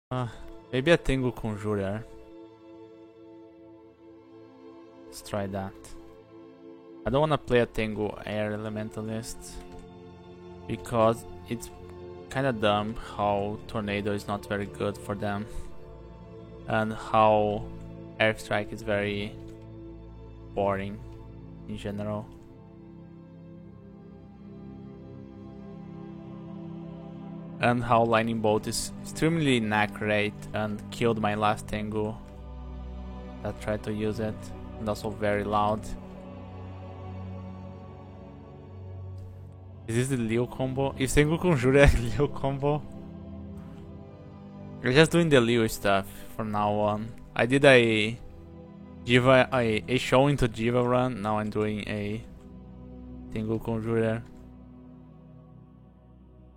Uh, Maybe a Tengu Conjurer. Let's try that. I don't want to play a Tengu Air Elementalist because it's kind of dumb how Tornado is not very good for them and how Airstrike is very boring in general. And how Lightning Bolt is extremely inaccurate and killed my last Tengu that tried to use it, and also very loud. Is this the Leo combo? Is Tengu Conjure a Leo combo? We're just doing the Leo stuff from now on. I did a Jiva, a show into Jiva run, now I'm doing a Tengu Conjurer.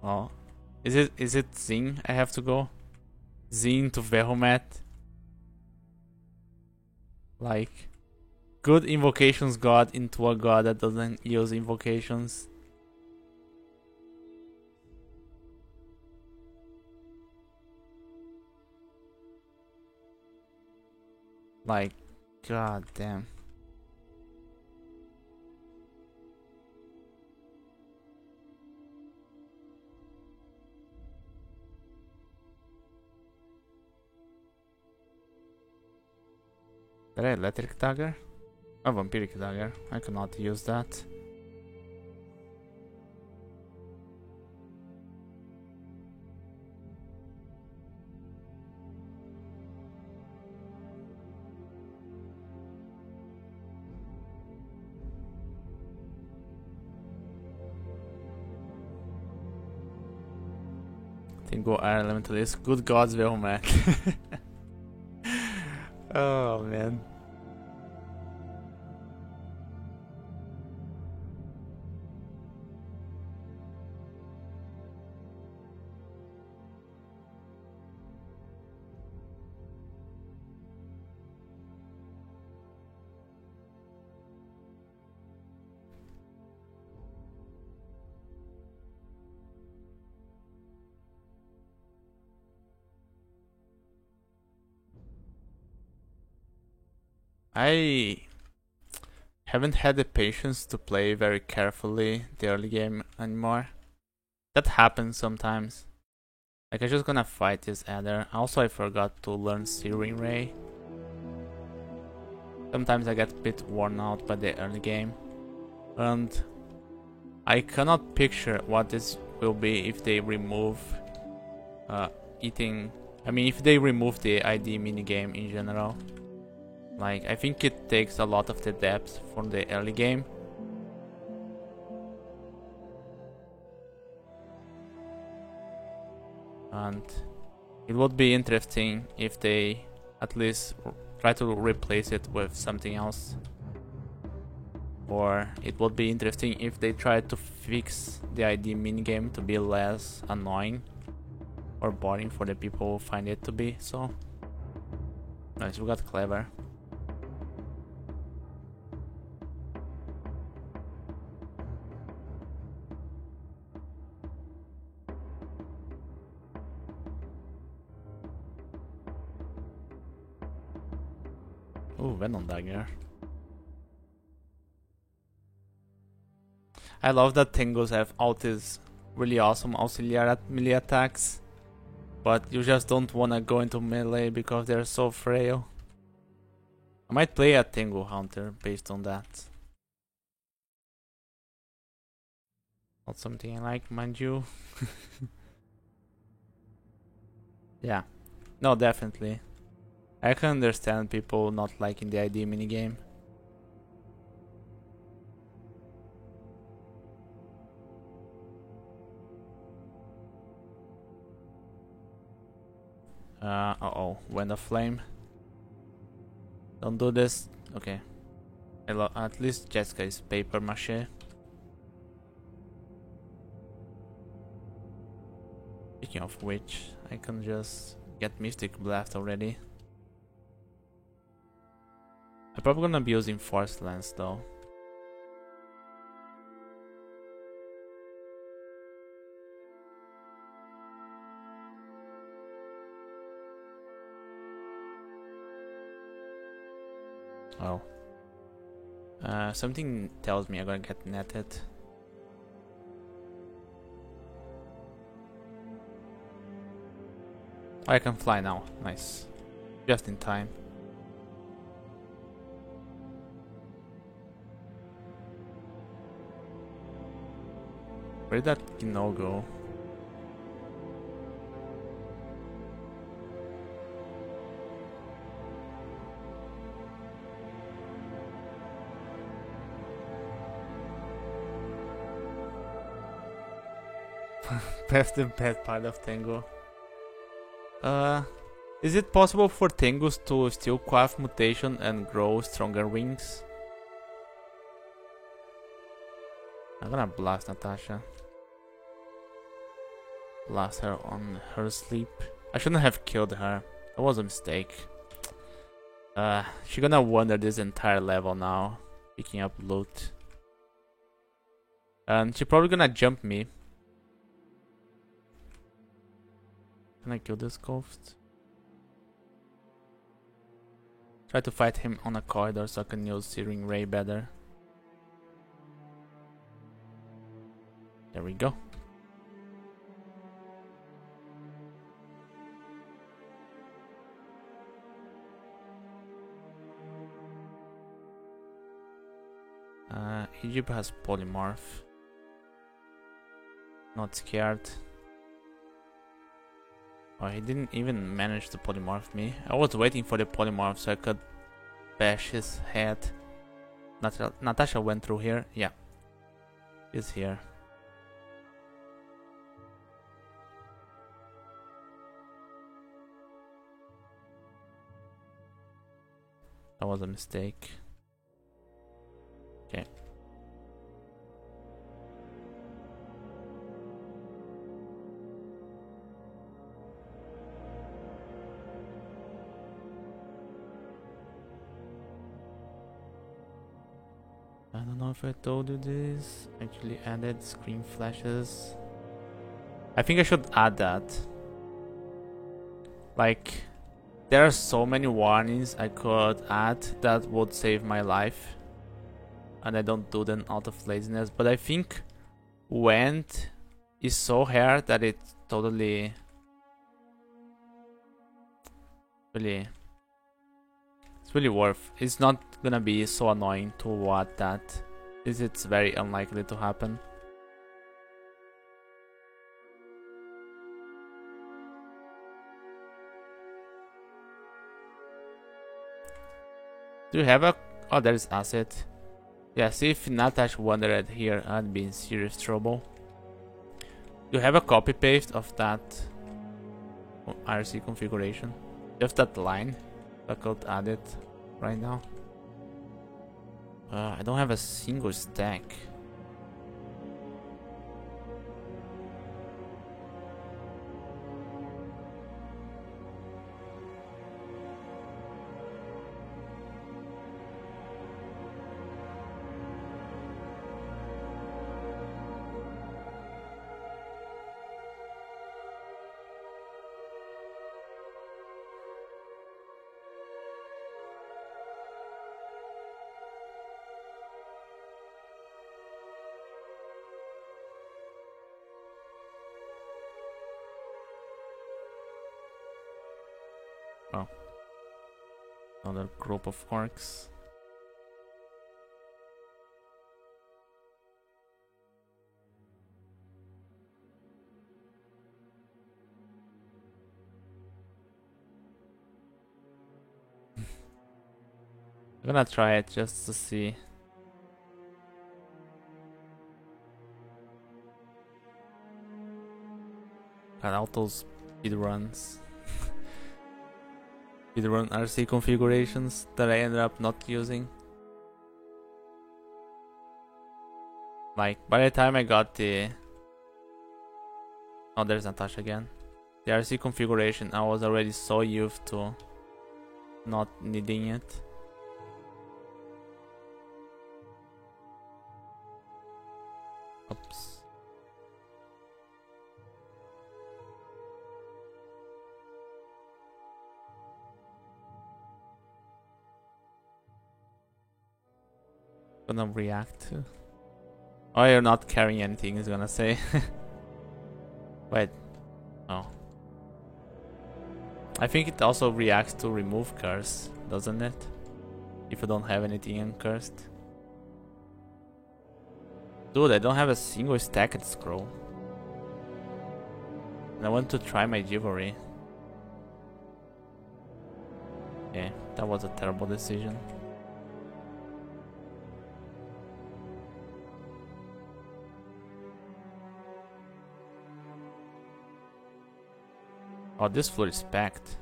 Oh. Is it Zing I have to go? Zing to Vehomet? Like, good invocations god into a god that doesn't use invocations. Like, god damn. Did I Electric Dagger? A Vampiric Dagger. I cannot use that. Tengu Air Elementalist. Good gods, Vehomet. Oh man. I haven't had the patience to play very carefully the early game anymore. That happens sometimes. Like, I'm just gonna fight this Adder. Also, I forgot to learn Searing Ray. Sometimes I get a bit worn out by the early game. And I cannot picture what this will be if they remove eating. I mean, if they remove the ID minigame in general. Like, I think it takes a lot of the depth from the early game. And it would be interesting if they at least try to replace it with something else. Or it would be interesting if they try to fix the ID minigame to be less annoying or boring for the people who find it to be. So nice, we got clever. Ooh, Venom Dagger. I love that Tengus have all these really awesome auxiliary melee attacks, but you just don't wanna go into melee because they're so frail. I might play a Tengu Hunter based on that. Not something I like, mind you. Yeah. No, definitely. I can understand people not liking the ID minigame. Uh-oh, Wind of Flame. Don't do this. Okay. At least Jessica is paper mache. Speaking of which, I can just get Mystic Blast already. I'm probably gonna be using Force Lance though. Oh. Something tells me I'm gonna get netted. Oh, I can fly now. Nice. Just in time. Where did that Kino go? That's the bad part of Tengu. Is it possible for Tengus to still craft mutation and grow stronger wings? I'm gonna blast Natasha. Blast her on her sleep. I shouldn't have killed her. That was a mistake. She's gonna wander this entire level now, picking up loot. And she's probably gonna jump me. Can I kill this ghost? Try to fight him on a corridor so I can use Searing Ray better. There we go. Egypt has polymorph. Not scared. Oh, he didn't even manage to polymorph me. I was waiting for the polymorph so I could bash his head. Natasha went through here. Yeah. He's here. That was a mistake. Okay. I don't know if I told you this. Actually added screen flashes. I think I should add that. Like, there are so many warnings I could add that would save my life. And I don't do them out of laziness. But I think Went is so hard that it's totally... It's really worth. It's not gonna be so annoying to add that. It's very unlikely to happen. Do you have a... Oh, there's asset. Yeah, see if Natash wandered here, I'd be in serious trouble. Do you have a copy paste of that IRC configuration? Just that line. I could add it right now. I don't have a single stack. Oh. Another group of orcs. I'm gonna try it just to see. Got auto speed runs. Speedrun RC configurations that I ended up not using. Like, by the time I got the... Oh, there's Natasha again. The RC configuration, I was already so used to not needing it. Oops. gonna react to? Oh, you're not carrying anything, he's gonna say. Wait. Oh. I think it also reacts to remove curse, doesn't it? If you don't have anything uncursed. Dude, I don't have a single stacked scroll. And I want to try my Chivalry. Yeah, that was a terrible decision. Oh, this floor is packed.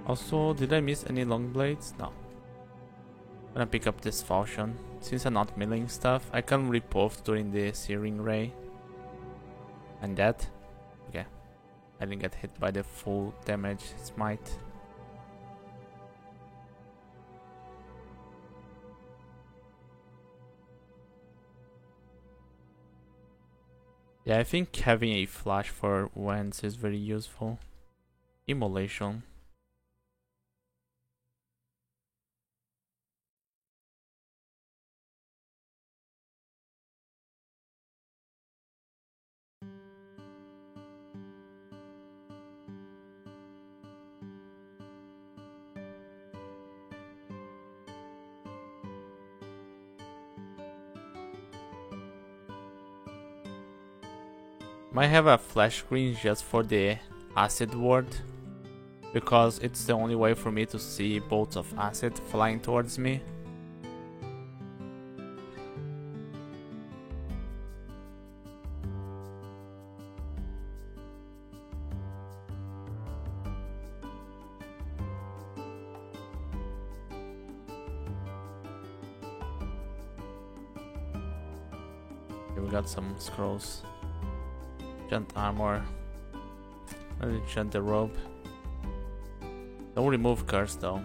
Also, did I miss any long blades? No. I'm gonna pick up this falchion. Since I'm not milling stuff, I can riposte during the Searing Ray. And that? Okay. I didn't get hit by the full damage smite. Yeah, I think having a flash for Wens is very useful. Immolation. Might have a flash screen just for the acid ward, because it's the only way for me to see bolts of acid flying towards me. Okay, we got some scrolls. Enchant armor. Let's enchant the robe. Don't remove curse though.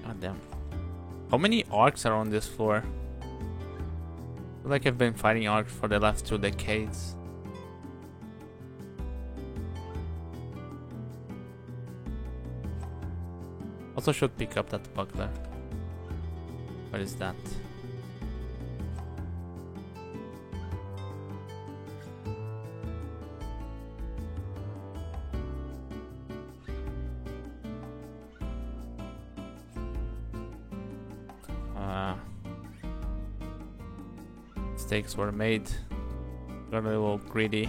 God damn. How many orcs are on this floor? I feel like I've been fighting orcs for the last 2 decades. Also should pick up that buckler. What is that? Mistakes were made. Got a little greedy.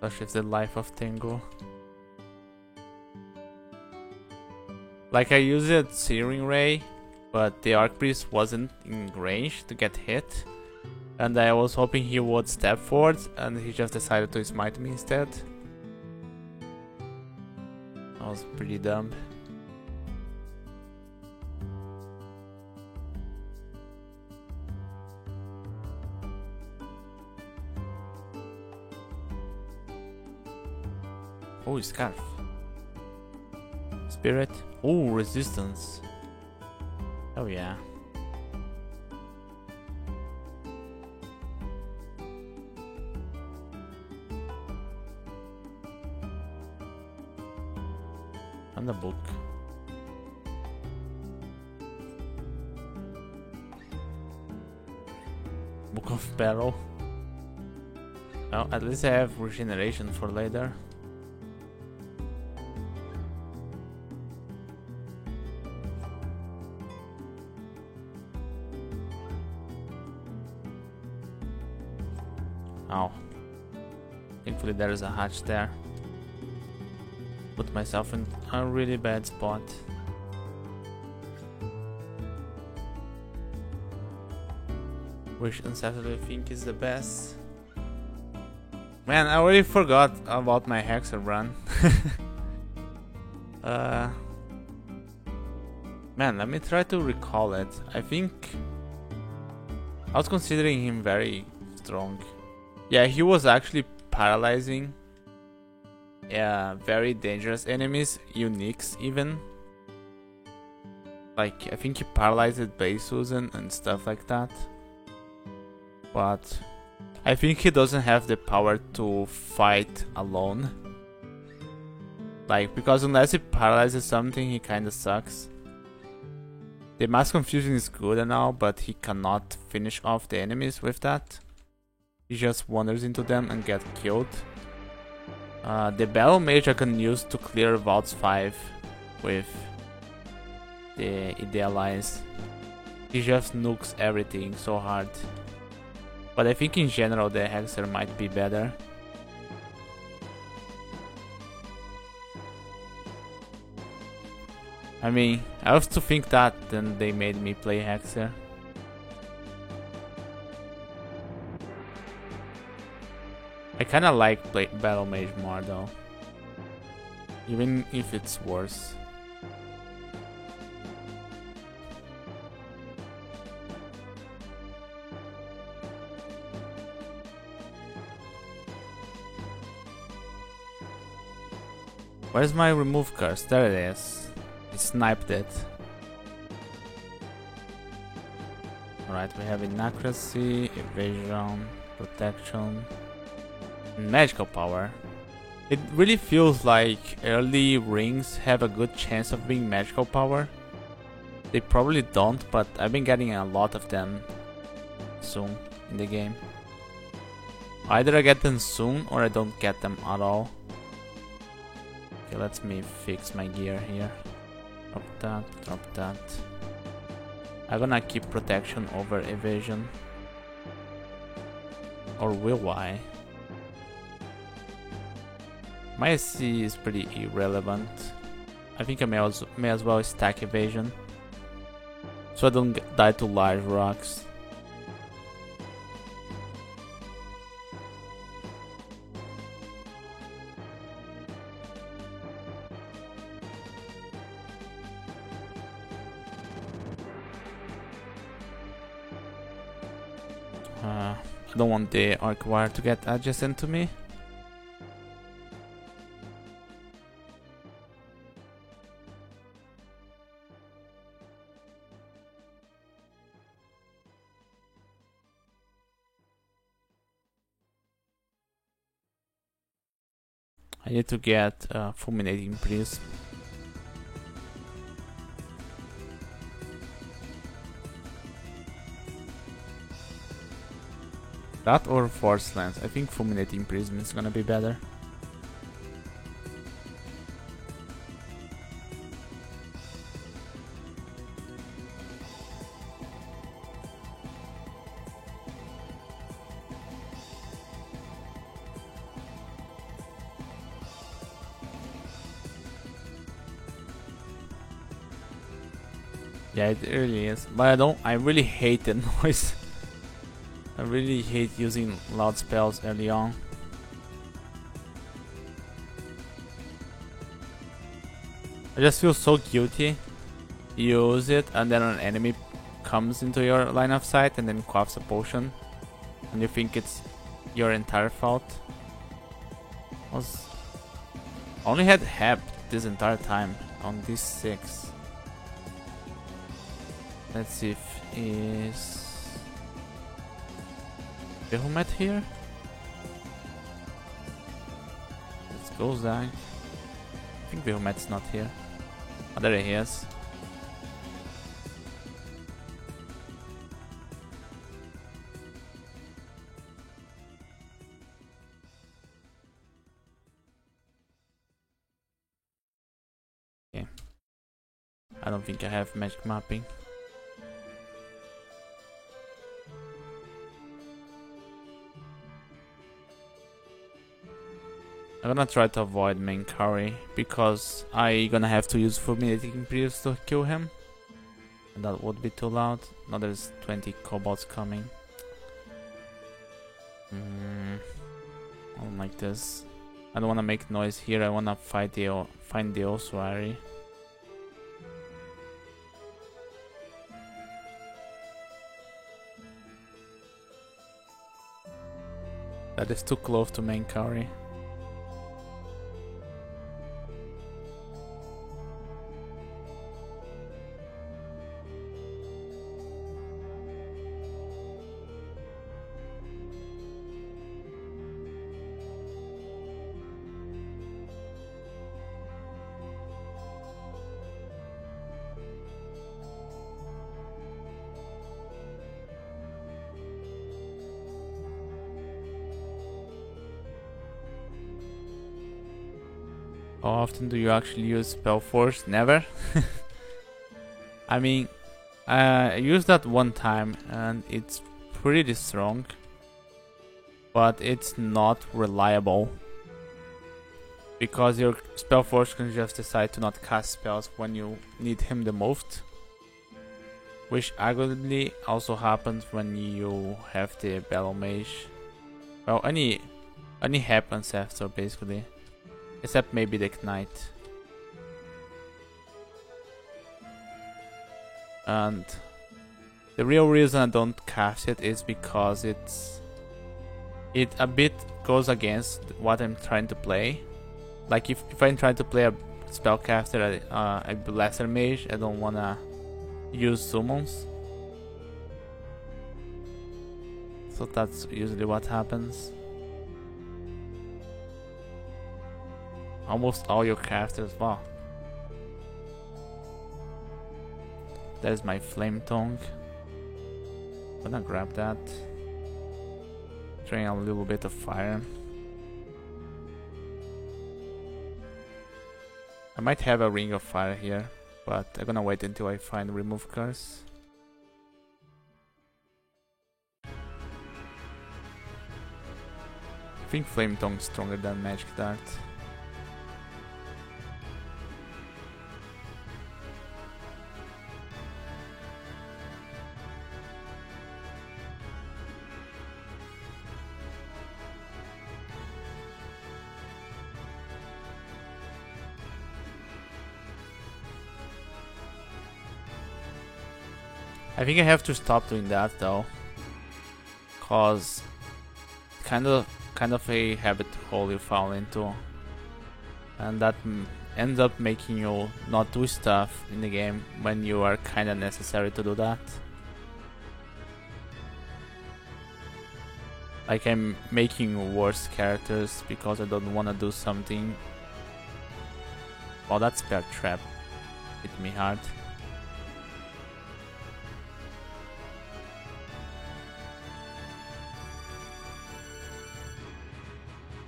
Such is the life of Tengu. Like, I used it Searing Ray, but the Archpriest wasn't in range to get hit. And I was hoping he would step forward, and he just decided to smite me instead. That was pretty dumb. Oh, scarf. Spirit. Oh, resistance. Oh yeah. And the book. Book of Battle. Well, at least I have regeneration for later. Oh. Thankfully there is a hatch there. Put myself in a really bad spot. Which unsettled I think is the best. Man, I already forgot about my Hexer run. Man, let me try to recall it. I think I was considering him very strong. Yeah, he was actually paralyzing very dangerous enemies, uniques even. Like, I think he paralyzed Beisuzen and stuff like that. But I think he doesn't have the power to fight alone. Like, because unless he paralyzes something, he kinda sucks. The Mass Confusion is good and all, but he cannot finish off the enemies with that. He just wanders into them and gets killed. The Battle Mage I can use to clear Vaults 5 with the Idealize. He just nukes everything so hard. But I think in general the Hexer might be better. I mean, I have to think that, then they made me play Hexer. I kinda like Battle Mage more though. Even if it's worse. Where's my remove curse? There it is. I sniped it. Alright, we have inaccuracy, evasion, protection, and magical power. It really feels like early rings have a good chance of being magical power. They probably don't, but I've been getting a lot of them soon in the game. Either I get them soon or I don't get them at all. Okay, let me fix my gear here. Drop that, drop that. I'm gonna keep protection over evasion. Or will I? My SC is pretty irrelevant. I think I may as well stack evasion, so I don't die to large rocks. I don't want the arc wire to get adjacent to me. I need to get Fulminating Prism. That or Force Lance. I think Fulminating Prism is gonna be better. Yeah, it really is. But I really hate the noise. I really hate using loud spells early on. I just feel so guilty. You use it and then an enemy comes into your line of sight and then quaffs a potion. And you think it's your entire fault. I only had Hep this entire time on this 6. Let's see if is Behemoth here? Let's go, Zag. I think Behemoth's not here. Oh, there he is. Okay. I don't think I have magic mapping. I'm gonna try to avoid main carry because I gonna have to use Fulminating Prism to kill him. And that would be too loud. Now there's 20 kobolds coming. I don't like this. I don't wanna make noise here. I wanna find the ossuary. That is too close to main carry. How often do you actually use Spell Force? Never. I mean, I used that one time and it's pretty strong, but it's not reliable because your Spell Force can just decide to not cast spells when you need him the most, which arguably also happens when you have the Battle Mage. Well, any happens after basically. Except maybe the Ignite. And the real reason I don't cast it is because it a bit goes against what I'm trying to play. Like if I'm trying to play a spellcaster, a lesser mage, I don't wanna use summons. So that's usually what happens. Almost all your casters, wow. There's my Flame Tongue. Gonna grab that. Drain a little bit of fire. I might have a Ring of Fire here, but I'm gonna wait until I find Remove Curse. I think Flame Tongue is stronger than Magic Dart. I think I have to stop doing that though, cause kind of a habit hole you fall into, and that ends up making you not do stuff in the game when you are kind of necessary to do that. Like I'm making worse characters because I don't want to do something. Oh, that Spell Trap hit me hard.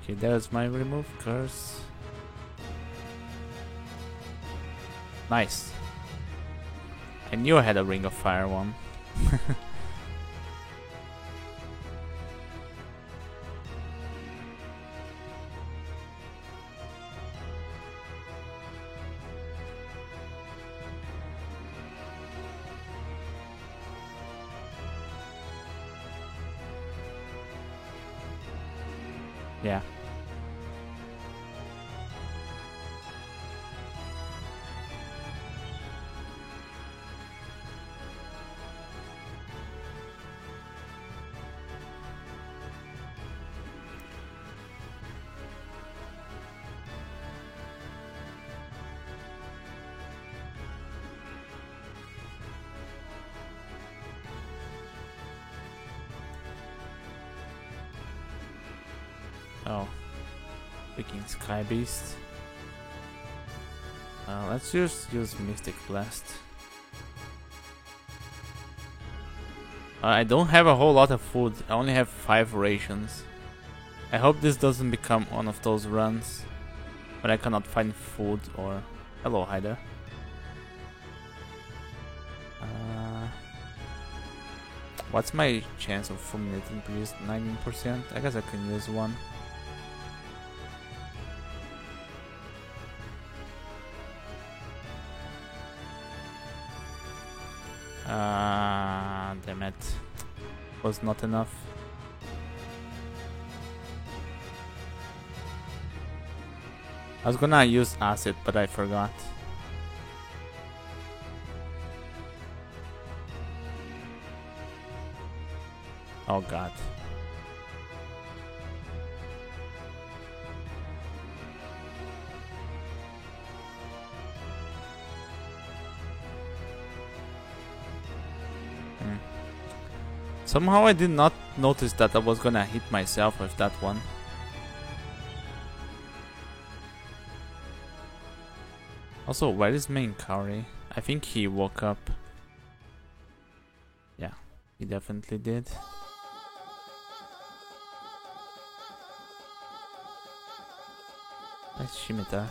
Okay, there's my Remove Curse. Nice. I knew I had a Ring of Fire one. Yeah. Oh, freaking Sky Beast. Let's just use Mystic Blast. I don't have a whole lot of food. I only have 5 rations. I hope this doesn't become one of those runs when I cannot find food or... Hello, Hyder. What's my chance of fulminating priest? 19%? I guess I can use one. Damn it. Was not enough. I was gonna use acid, but I forgot. Oh god. Somehow I did not notice that I was gonna hit myself with that one. Also, where is main Kaori? I think he woke up. Yeah, he definitely did. Nice Scimitar.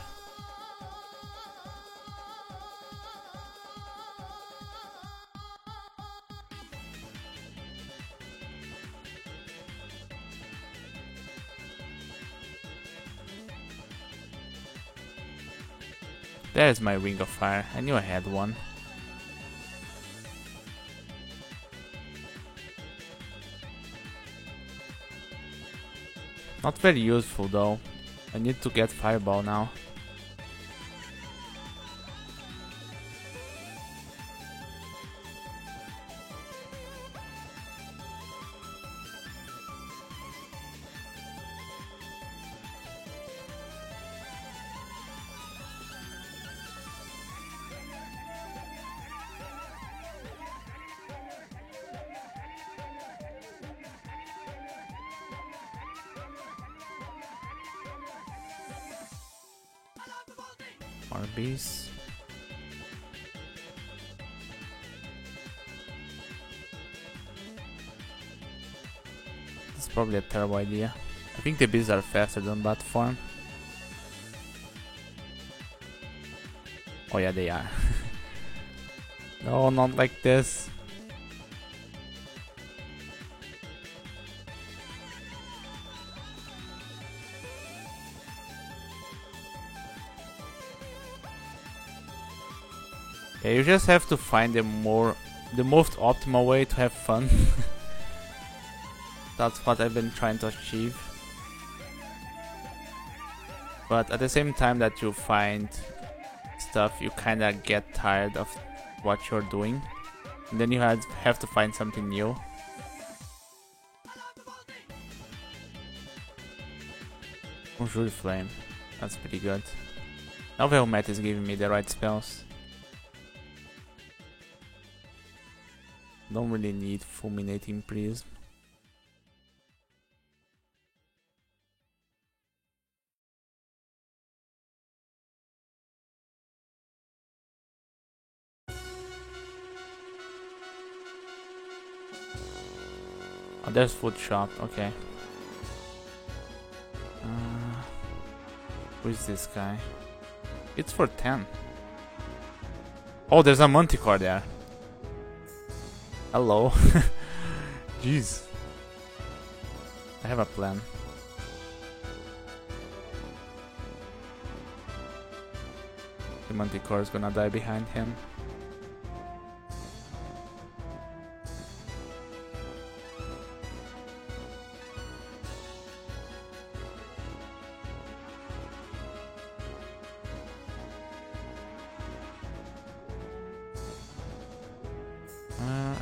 There's my Ring of Fire. I knew I had one. Not very useful though. I need to get Fireball now. More bees. That's probably a terrible idea. I think the bees are faster than bat form. Oh yeah, they are. No, not like this. Yeah, you just have to find the most optimal way to have fun. That's what I've been trying to achieve. But at the same time that you find stuff, you kinda get tired of what you're doing. And then you have to find something new. Conjure Flame. That's pretty good. Now Velmet is giving me the right spells. Don't really need Fulminating Prism. Oh, there's Food Shop, okay. Who is this guy? It's for 10. Oh, there's a Manticore there. Hello. Jeez. I have a plan. The Manticore is gonna die behind him.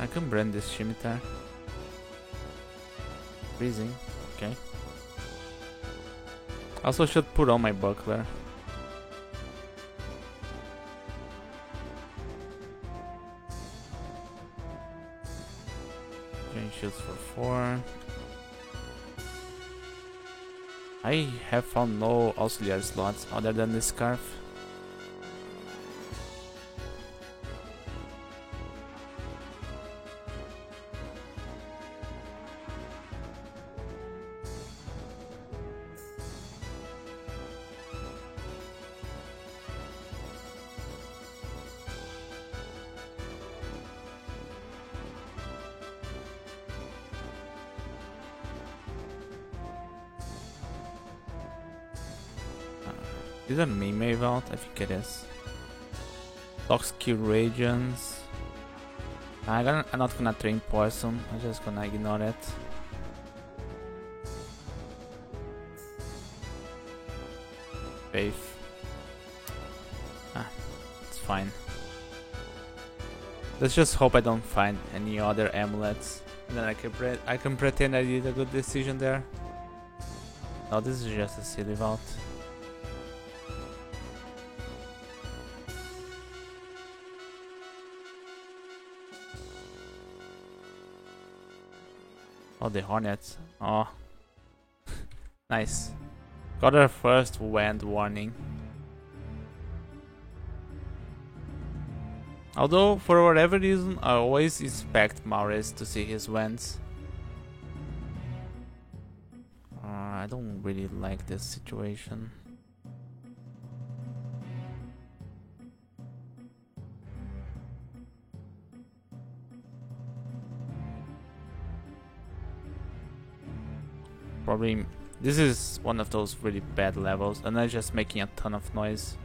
I can brand this Scimitar. Freezing, okay. Also should put on my buckler. Drain shields for 4. I have found no auxiliary slots other than this scarf. Is that Mimei Vault? I think it is. Toxic Radiance. I'm not gonna train Poison, I'm just gonna ignore it. Faith. It's fine. Let's just hope I don't find any other amulets. And then I can pretend I did a good decision there. No, this is just a silly vault. Oh, the Hornets. Oh. Nice. Got our first wind warning. Although, for whatever reason, I always expect Maurice to see his winds. I don't really like this situation. Probably this is one of those really bad levels, and I'm just making a ton of noise.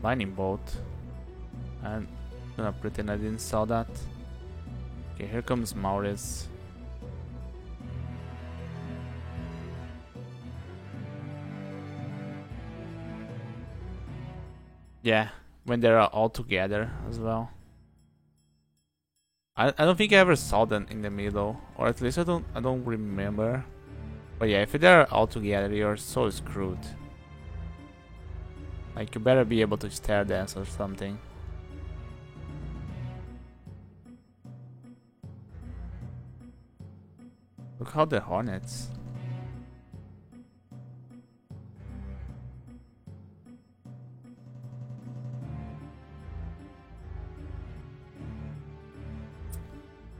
Lightning bolt. I'm gonna pretend I didn't saw that. Okay, here comes Maurice. Yeah, when they're all together as well. I don't think I ever saw them in the middle, or at least I don't remember. But yeah, if they're all together, you're so screwed. Like, you better be able to stare dance or something. Look how the Hornets.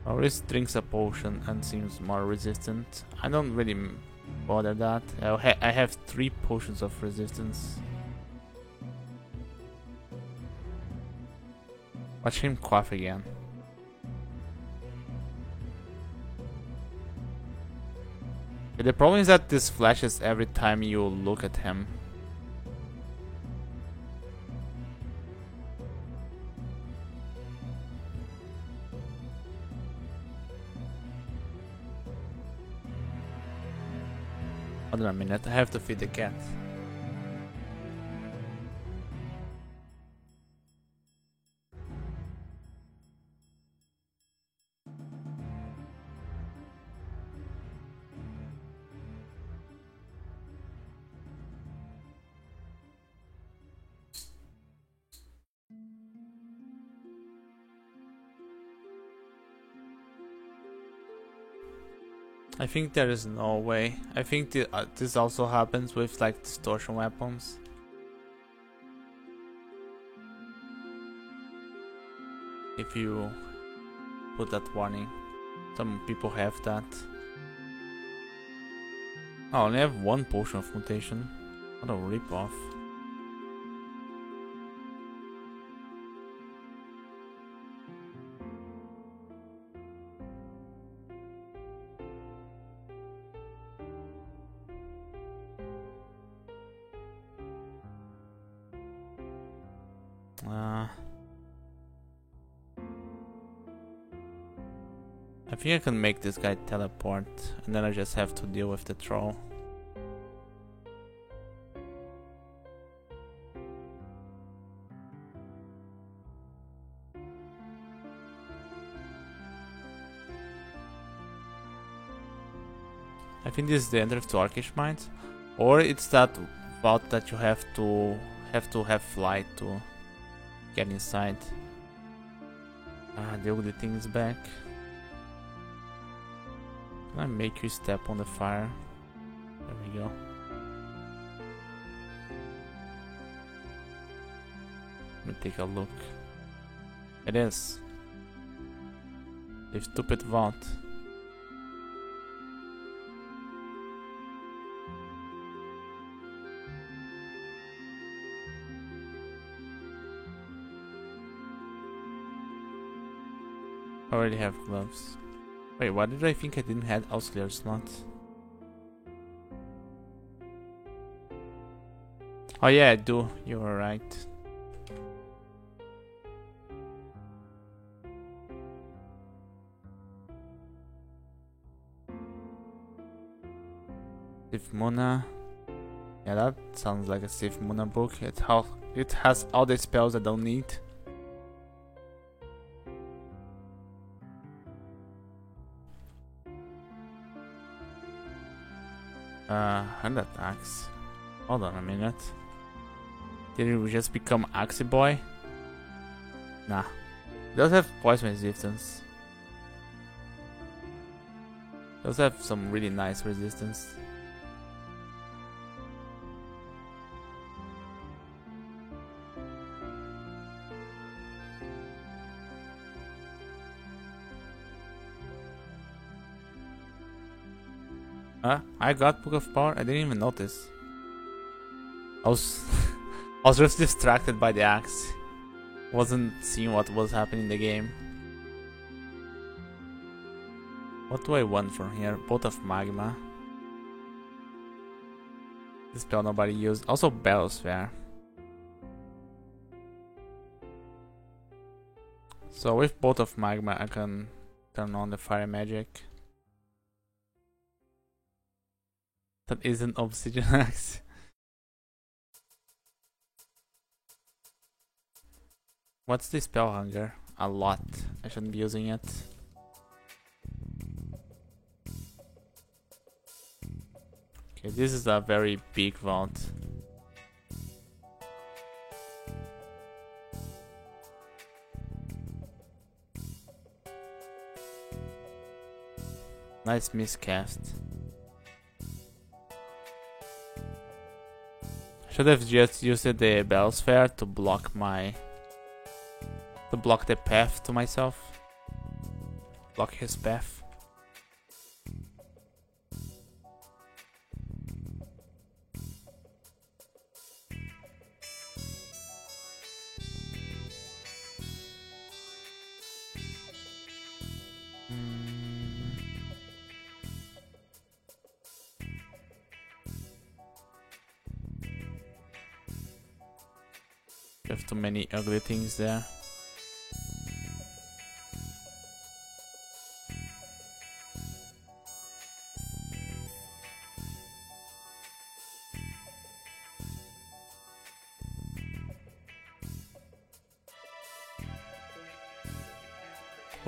Maurice drinks a potion and seems more resistant. I don't really bother that. I have 3 potions of resistance. Watch him cough again. The problem is that this flashes every time you look at him. Hold on a minute, I have to feed the cat. I think there is no way. I think this also happens with like distortion weapons. If you put that warning, some people have that. I only have 1 potion of mutation. What a rip-off. I think I can make this guy teleport, and then I just have to deal with the troll. I think this is the entrance to Archish Mines, or it's that vault that you have to have flight to get inside. The ugly thing is back. Can I make you step on the fire? There we go. Let me take a look. It is. The stupid vault. I already have gloves. Wait, why did I think I didn't have auxiliary slots? Oh yeah, I do. You were right. Sif Muna. Yeah, that sounds like a Sif Muna book. It has all the spells I don't need. Hand attacks. Hold on a minute. Did we just become Axie Boy? Nah. Does have poison resistance. Does have some really nice resistance. I got Book of Power? I didn't even notice. I was I was just distracted by the axe. Wasn't seeing what was happening in the game. What do I want from here? Bolt of Magma. This spell nobody used. Also Battlesphere. So with Bolt of Magma I can turn on the fire magic. That isn't Obsidian Axe. What's the spell hunger? A lot. I shouldn't be using it. Okay, this is a very big vault. Nice miscast. Should have just used the Battlesphere to block the path to myself. Block his path. You have too many ugly things there.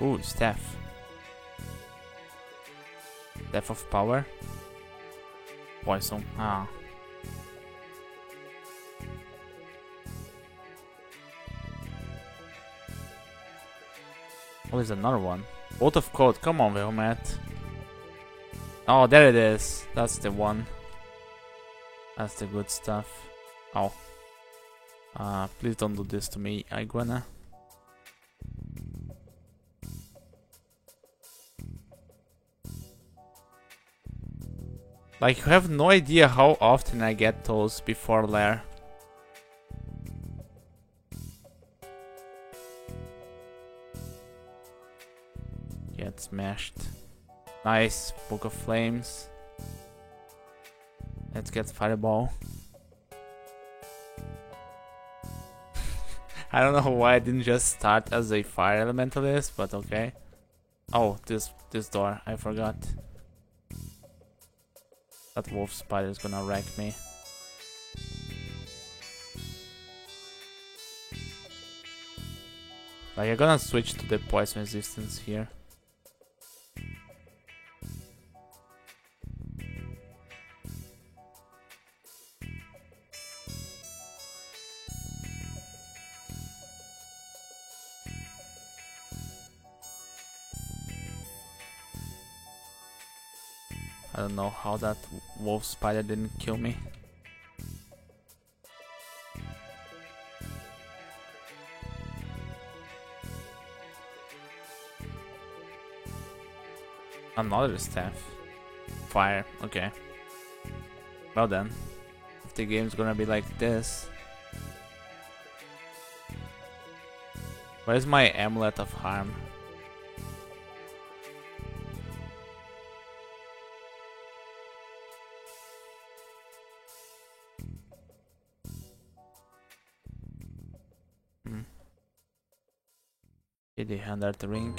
Ooh, staff. Staff of power. Poison. Ah. Oh, there's another one. Bolt of Code. Come on, Wilmette. Oh, there it is. That's the one. That's the good stuff. Oh. Please don't do this to me, Iguana. Like, you have no idea how often I get those before lair. Get smashed. Nice. Book of Flames. Let's get Fireball. I don't know why I didn't just start as a Fire Elementalist, but okay. Oh, this door. I forgot. That wolf spider is gonna wreck me. Like, I'm gonna switch to the poison resistance here. I don't know how that wolf spider didn't kill me. Another staff. Fire, okay. Well then. If the game's gonna be like this. Where's my Amulet of Harm? Did he hand out the ring?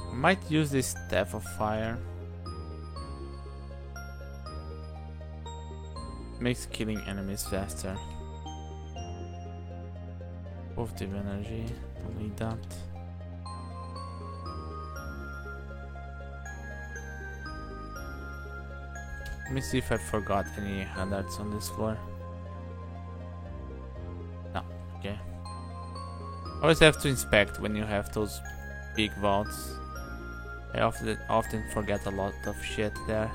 I might use this Staff of Fire. Makes killing enemies faster. Positive energy, don't need that. Let me see if I forgot any handouts on this floor. No, okay. Always have to inspect when you have those big vaults. I often forget a lot of shit there.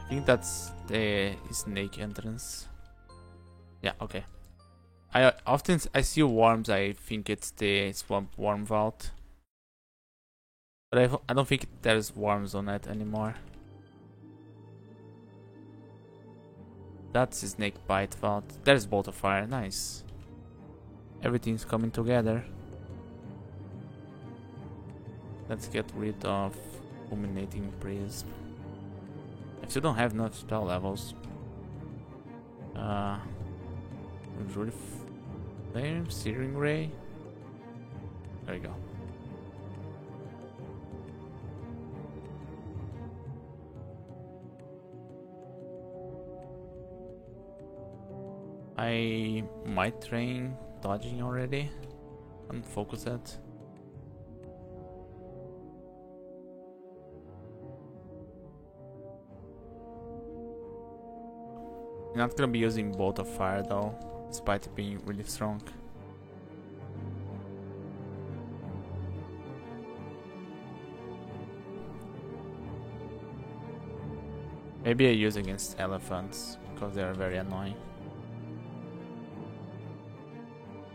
I think that's the snake entrance. Yeah, okay. I often see worms. I think it's the swamp worm vault, but I don't think there's worms on it anymore. That's the snake bite vault. There's bolt of fire. Nice. Everything's coming together. Let's get rid of fulminating prism. I still don't have enough spell levels. Really flame, searing ray. There we go. I might train dodging already. Unfocus that. I'm not gonna be using Bolt of Fire though, despite it being really strong. Maybe I use against elephants, because they are very annoying.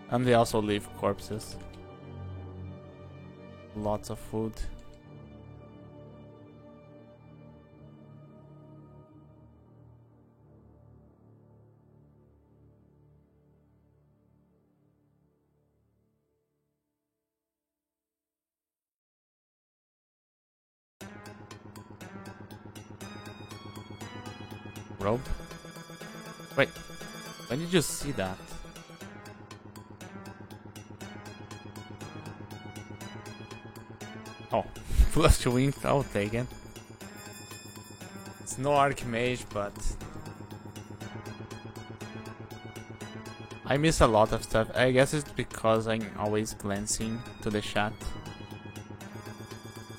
And they also leave corpses. Lots of food. Rope? Wait, when did you see that? Oh, plus wings, I'll take it. It's no Archmage, but I miss a lot of stuff. I guess it's because I'm always glancing to the chat.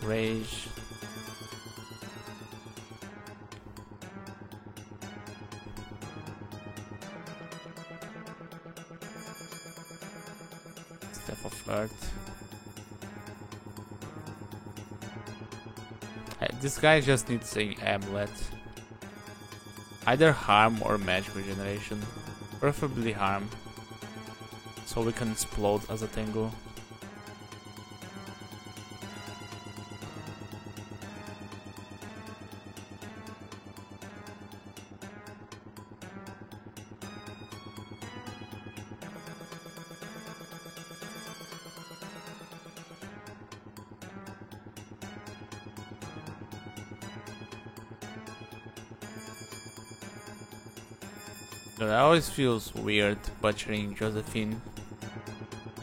Rage. Step of Earth. This guy just needs an amulet. Either harm or magic regeneration. Preferably harm. So we can explode as a Tengu. It always feels weird butchering Josephine.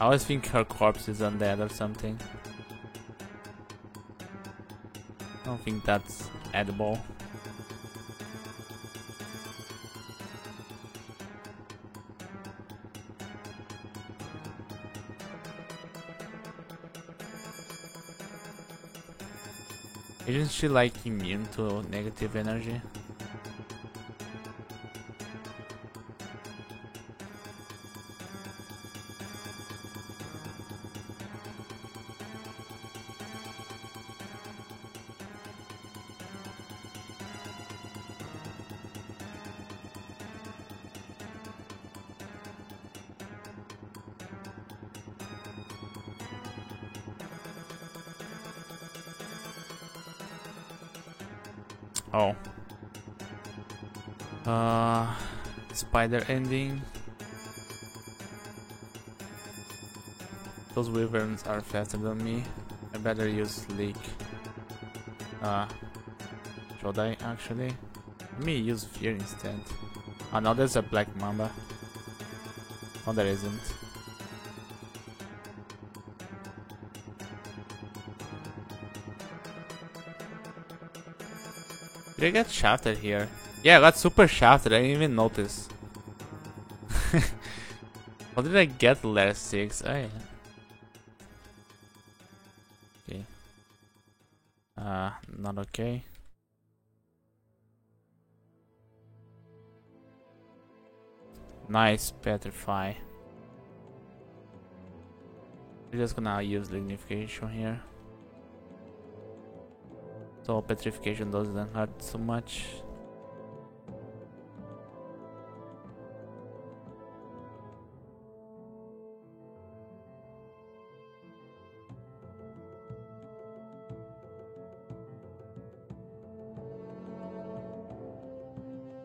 I always think her corpse is undead or something. I don't think that's edible. Isn't she like immune to negative energy? Oh. Spider ending. Those wyverns are faster than me. I better use leak. Should I actually? Let me use fear instead. Oh no, there's a black mamba. Oh, there isn't. Did I get shafted here? Yeah, I got super shafted, I didn't even notice. How did I get layer 6? Oh yeah. Okay. Not okay. Nice petrify. We're just gonna use lignification here. So petrification doesn't hurt so much.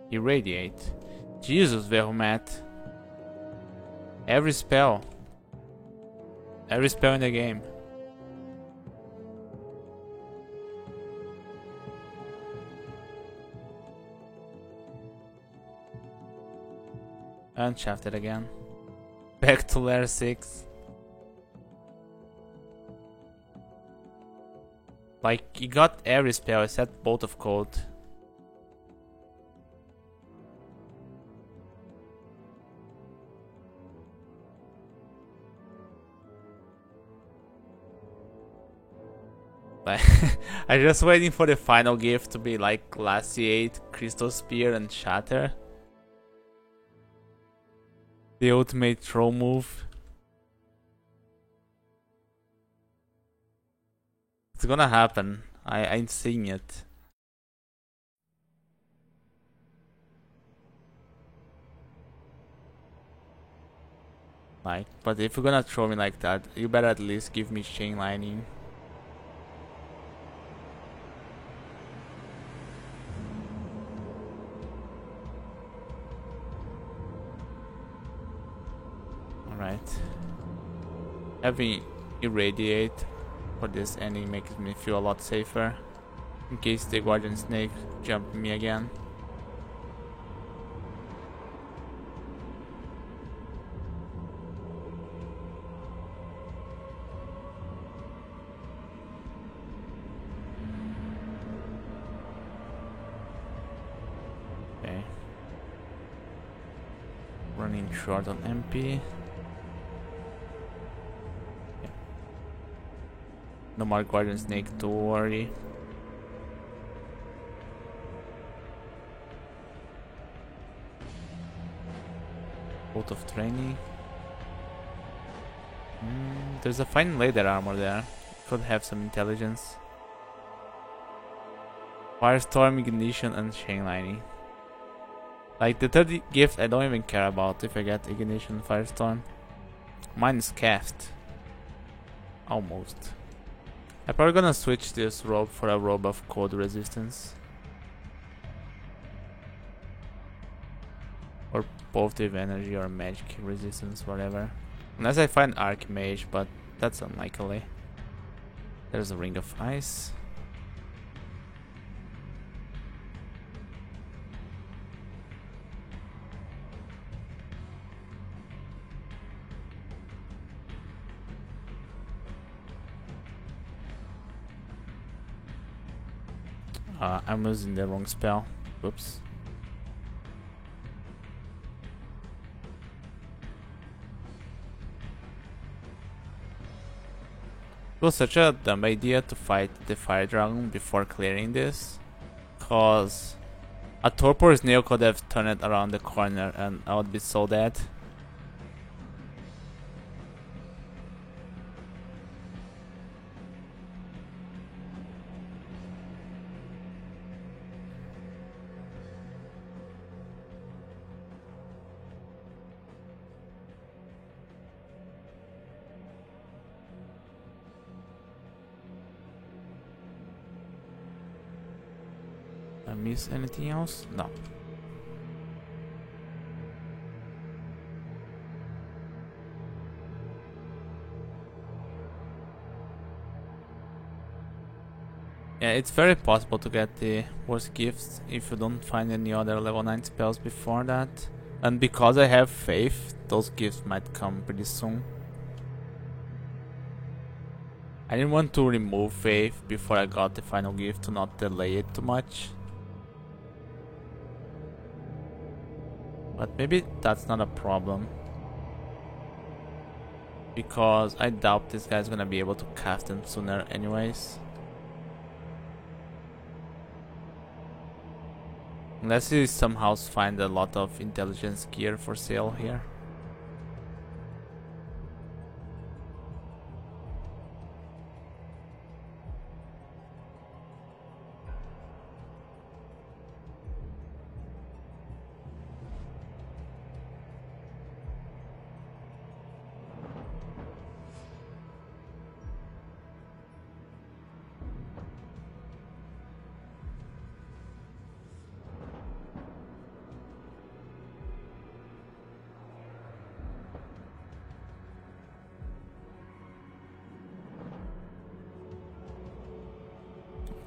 Irradiate. Jesus, Vehumet. Every spell in the game. And shafted again. Back to layer 6. Like, you got every spell except Bolt of Cold. I'm just waiting for the final gift to be like Glaciate, Crystal Spear, and Shatter. The ultimate troll move. It's gonna happen. I'm seeing it. Like, but if you're gonna throw me like that, you better at least give me Chain Lightning. Alright. Having Irradiate for this ending makes me feel a lot safer. In case the Guardian Snake jump me again. Okay. Running short on MP. No more Guardian Snake, don't worry. Bolt of Training. There's a fine leather armor there. Could have some intelligence. Firestorm, Ignition, and Chain Lightning. Like the third gift I don't even care about if I get Ignition, Firestorm. Mine is Cast. Almost. I'm probably gonna switch this robe for a robe of cold resistance. Or positive energy or magic resistance, whatever. Unless I find Archmage, but that's unlikely. There's a Ring of Ice. I'm using the wrong spell. Oops. It was such a dumb idea to fight the Fire Dragon before clearing this, cause a Torpor Snail could have turned it around the corner and I would be so dead. I miss anything else? No. Yeah, it's very possible to get the worst gifts if you don't find any other level 9 spells before that. And because I have faith, those gifts might come pretty soon. I didn't want to remove faith before I got the final gift to not delay it too much. But maybe that's not a problem. Because I doubt this guy's gonna be able to cast them sooner anyways. Unless he somehow finds a lot of intelligence gear for sale here.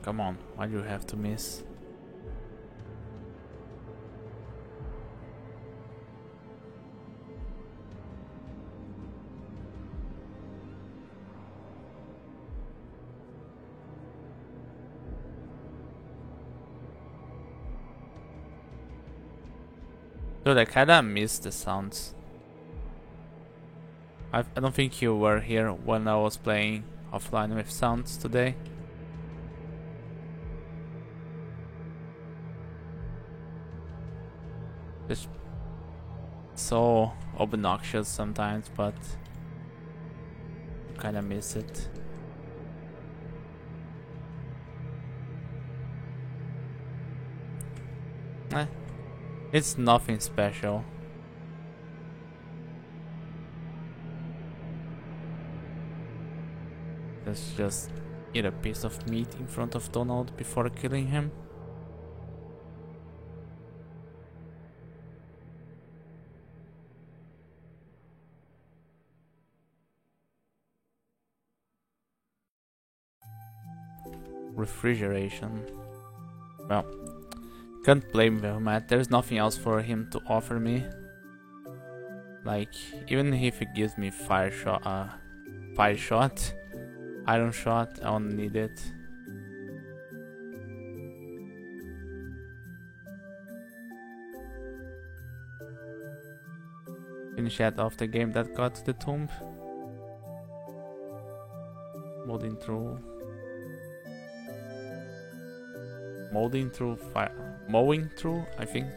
Come on, why do you have to miss? Dude, I kinda missed the sounds. I don't think you were here when I was playing offline with sounds today. Just so obnoxious sometimes, but I kinda miss it. It's nothing special. Let's just eat a piece of meat in front of Donald before killing him. Refrigeration. Well, can't blame Velmat. There's nothing else for him to offer me. Like, even if he gives me fire shot, iron shot, I don't need it. Finish that off the game that got to the tomb. Molding through fire. Mowing through, I think.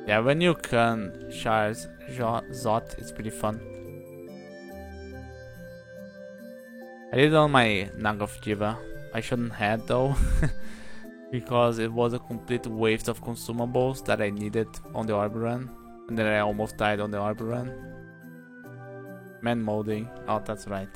Yeah, when you can charge Zot, it's pretty fun. I did it on my Nag of Jiva. I shouldn't have though, because it was a complete waste of consumables that I needed on the Orb run, and then I almost died on the Orb run. Man molding, oh that's right.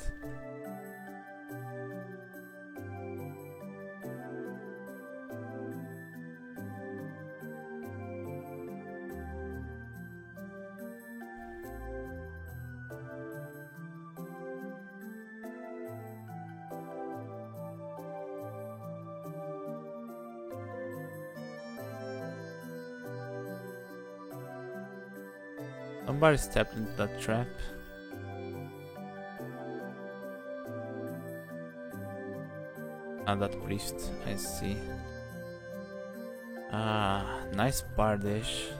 Somebody stepped into that trap. Ah, that priest, I see. Ah, nice bar dish.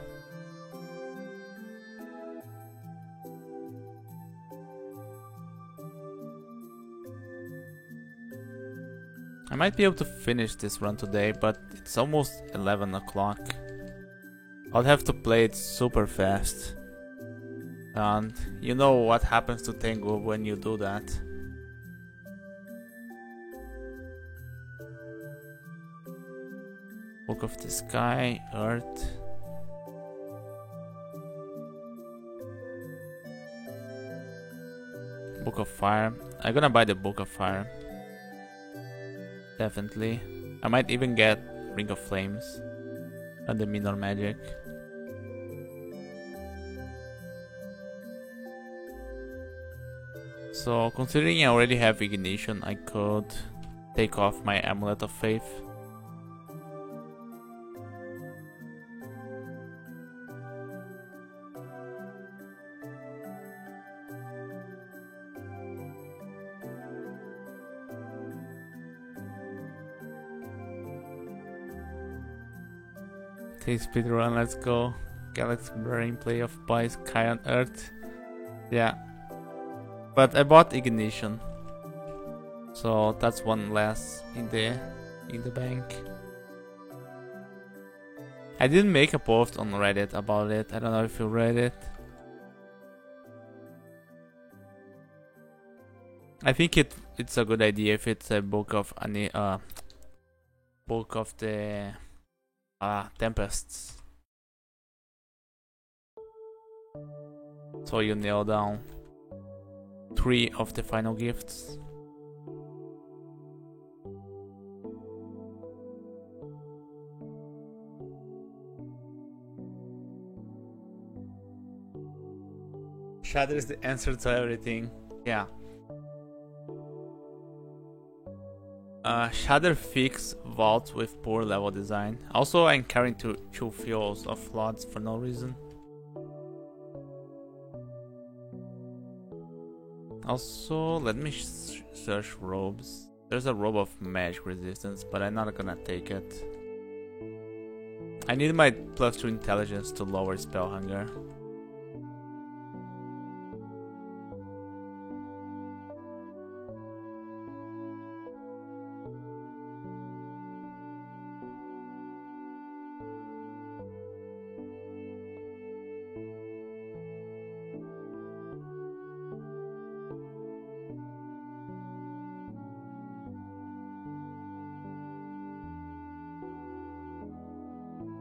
I might be able to finish this run today, but it's almost 11 o'clock. I'll have to play it super fast. And you know what happens to Tengu when you do that. Book of the Sky, Earth. Book of Fire. I'm gonna buy the Book of Fire. Definitely. I might even get Ring of Flames and the Minor Magic. So considering I already have Ignition, I could take off my Amulet of Faith. Okay, speedrun, let's go. Galaxy Brain play of Buy Sky on Earth. Yeah. But I bought Ignition. So that's one less in the bank. I didn't make a post on Reddit about it. I don't know if you read it. I think it's a good idea if it's a book of the Tempests. So you nail down 3 of the final gifts. Shatter is the answer to everything. Yeah. Shatter fix vaults with poor level design. Also, I'm carrying two fuels of floods for no reason. Also, let me search robes. There's a robe of magic resistance, but I'm not gonna take it. I need my +2 intelligence to lower spell hunger.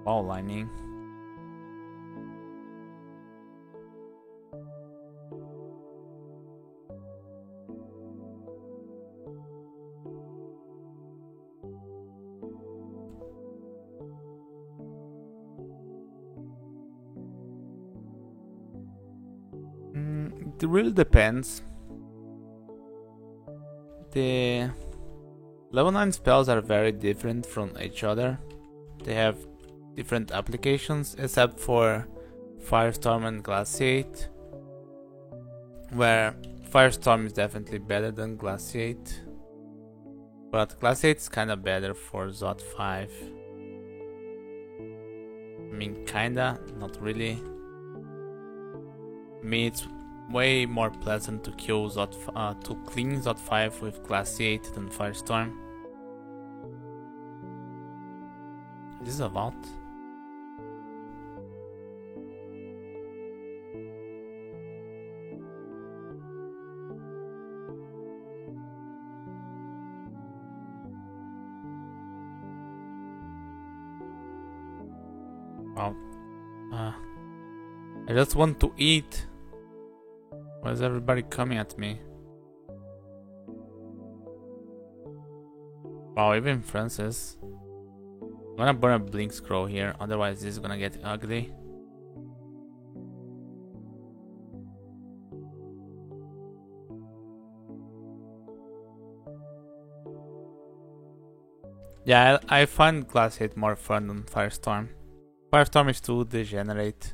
Wall lining. It really depends. The level 9 spells are very different from each other. They have different applications except for Firestorm and Glaciate, where Firestorm is definitely better than Glaciate, but Glaciate is kinda better for Zot 5. I mean, kinda, not really. I mean, it's way more pleasant to kill to clean Zot 5 with Glaciate than Firestorm. This is a vault. Wow. I just want to eat. Why is everybody coming at me? Wow, even Francis. I'm gonna burn a Blink Scroll here, otherwise this is gonna get ugly. Yeah, I find Glaciate more fun than Firestorm. Firestorm is too degenerate.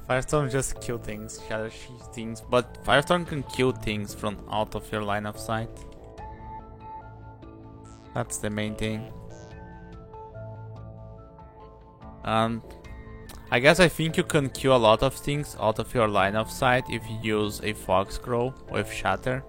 Firestorm just kill things, shatter things, but Firestorm can kill things from out of your line of sight. That's the main thing. I guess I think you can kill a lot of things out of your line of sight if you use a Fog Scroll with Shatter.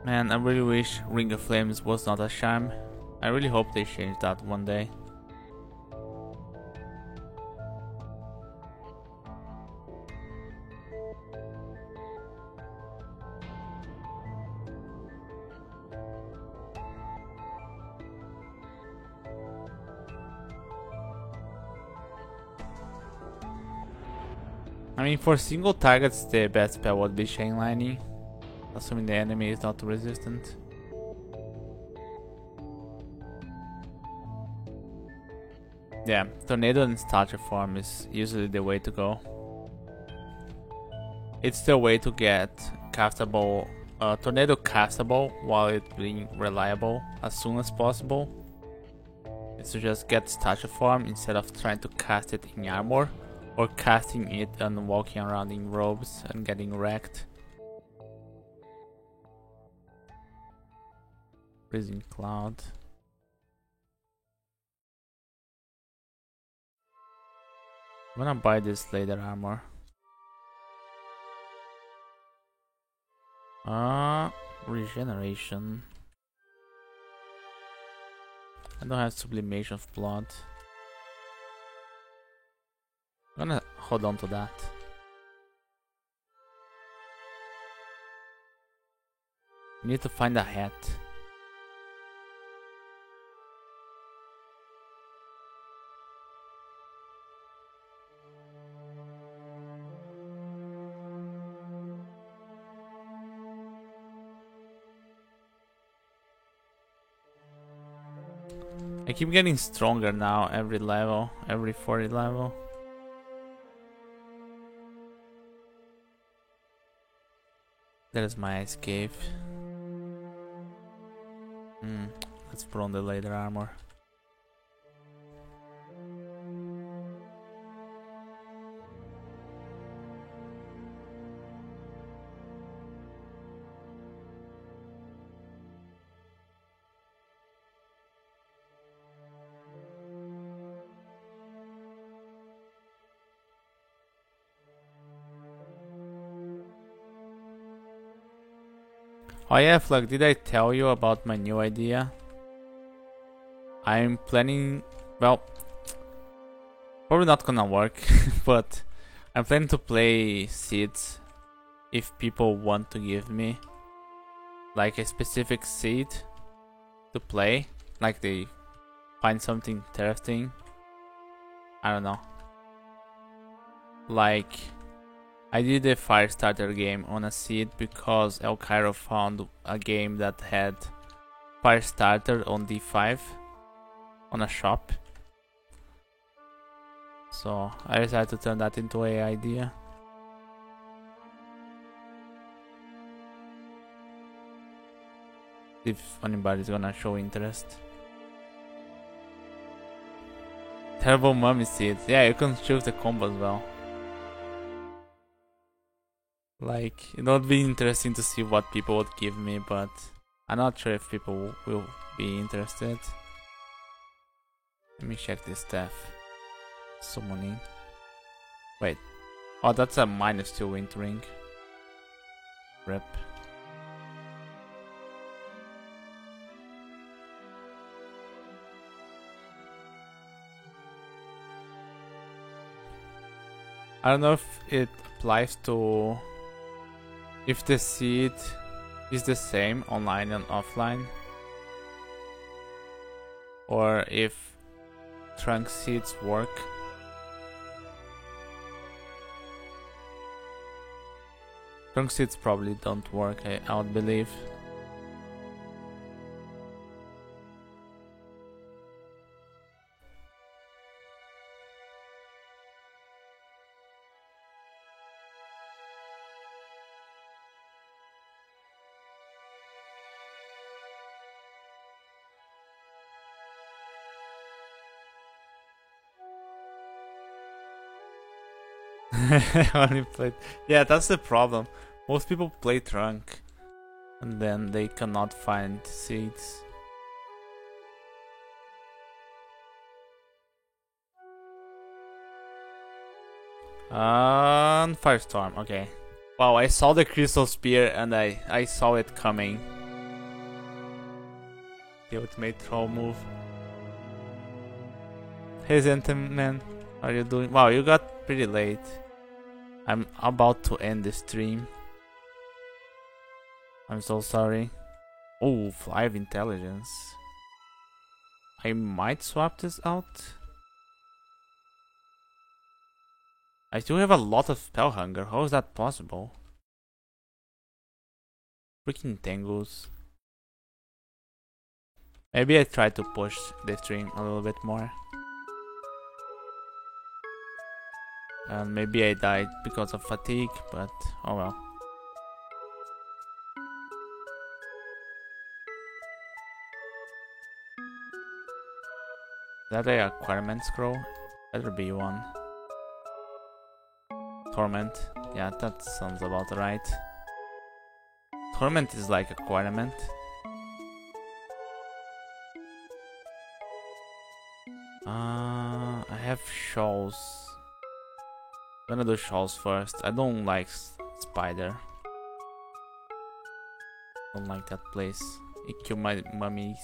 Man, I really wish Ring of Flames was not a sham. I really hope they change that one day. I mean, for single targets, the best spell would be Chain Lightning, assuming the enemy is not resistant. Yeah, Tornado in starter form is usually the way to go. It's the way to get castable, Tornado castable while it being reliable as soon as possible. It's to just get starter form instead of trying to cast it in armor, or casting it and walking around in robes and getting wrecked. Freezing Cloud. I'm gonna buy this later armor. Regeneration. I don't have Sublimation of Blood. I'm gonna hold on to that. Need to find a hat. I keep getting stronger now every level, every 40 level. That is my ice cave. Let's put on the later armor. Oh yeah, Flug, did I tell you about my new idea? I'm planning, well, probably not gonna work, but I'm planning to play seeds if people want to give me like a specific seed to play, like they find something interesting. I don't know. Like, I did a Firestarter game on a seed because El Cairo found a game that had Firestarter on D5 on a shop. So I decided to turn that into an idea. If anybody's gonna show interest. Terrible Mummy seeds. Yeah, you can choose the combo as well. Like, it would be interesting to see what people would give me, but I'm not sure if people will be interested. Let me check this stuff. Summoning. Wait. Oh, that's a -2 Wintering. Rip. I don't know if it applies to if the seed is the same online and offline, or if trunk seeds work. Trunk seeds probably don't work, I would believe. Only played. Yeah, that's the problem. Most people play trunk and then they cannot find seeds. Firestorm, okay. Wow, I saw the Crystal Spear and I saw it coming. The ultimate troll move. Hey Zenton, how are you doing? Wow, you got pretty late. I'm about to end the stream. I'm so sorry. Oh, 5 intelligence. I might swap this out. I still have a lot of spell hunger. How is that possible? Freaking Tengus. Maybe I try to push the stream a little bit more. And maybe I died because of fatigue, but oh well. Is that a acquirement scroll? Better be one. Torment. Yeah, that sounds about right. Torment is like acquirement. I have shawls. I'm gonna do shawls first. I don't like spider. Don't like that place. It killed my mummies.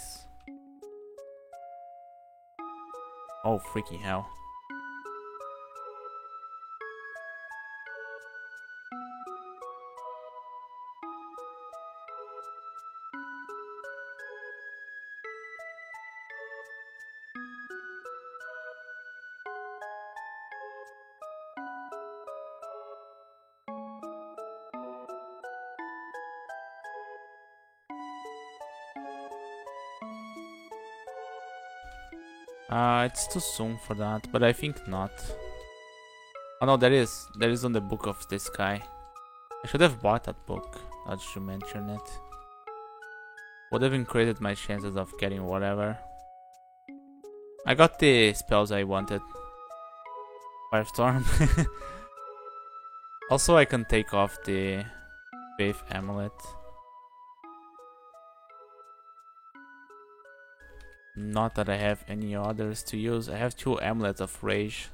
Oh freaking hell. It's too soon for that, but I think not. Oh no, there is on the Book of the Sky. I should have bought that book, now that you mention it. Would have increased my chances of getting whatever. I got the spells I wanted. Firestorm. Also, I can take off the Faith Amulet. Not that I have any others to use. I have 2 Amulets of Rage.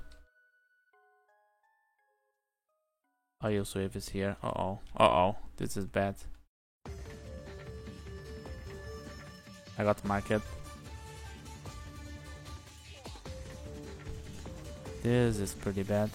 Ayus Wave is here. Uh-oh. Uh-oh. This is bad. I got market. This is pretty bad.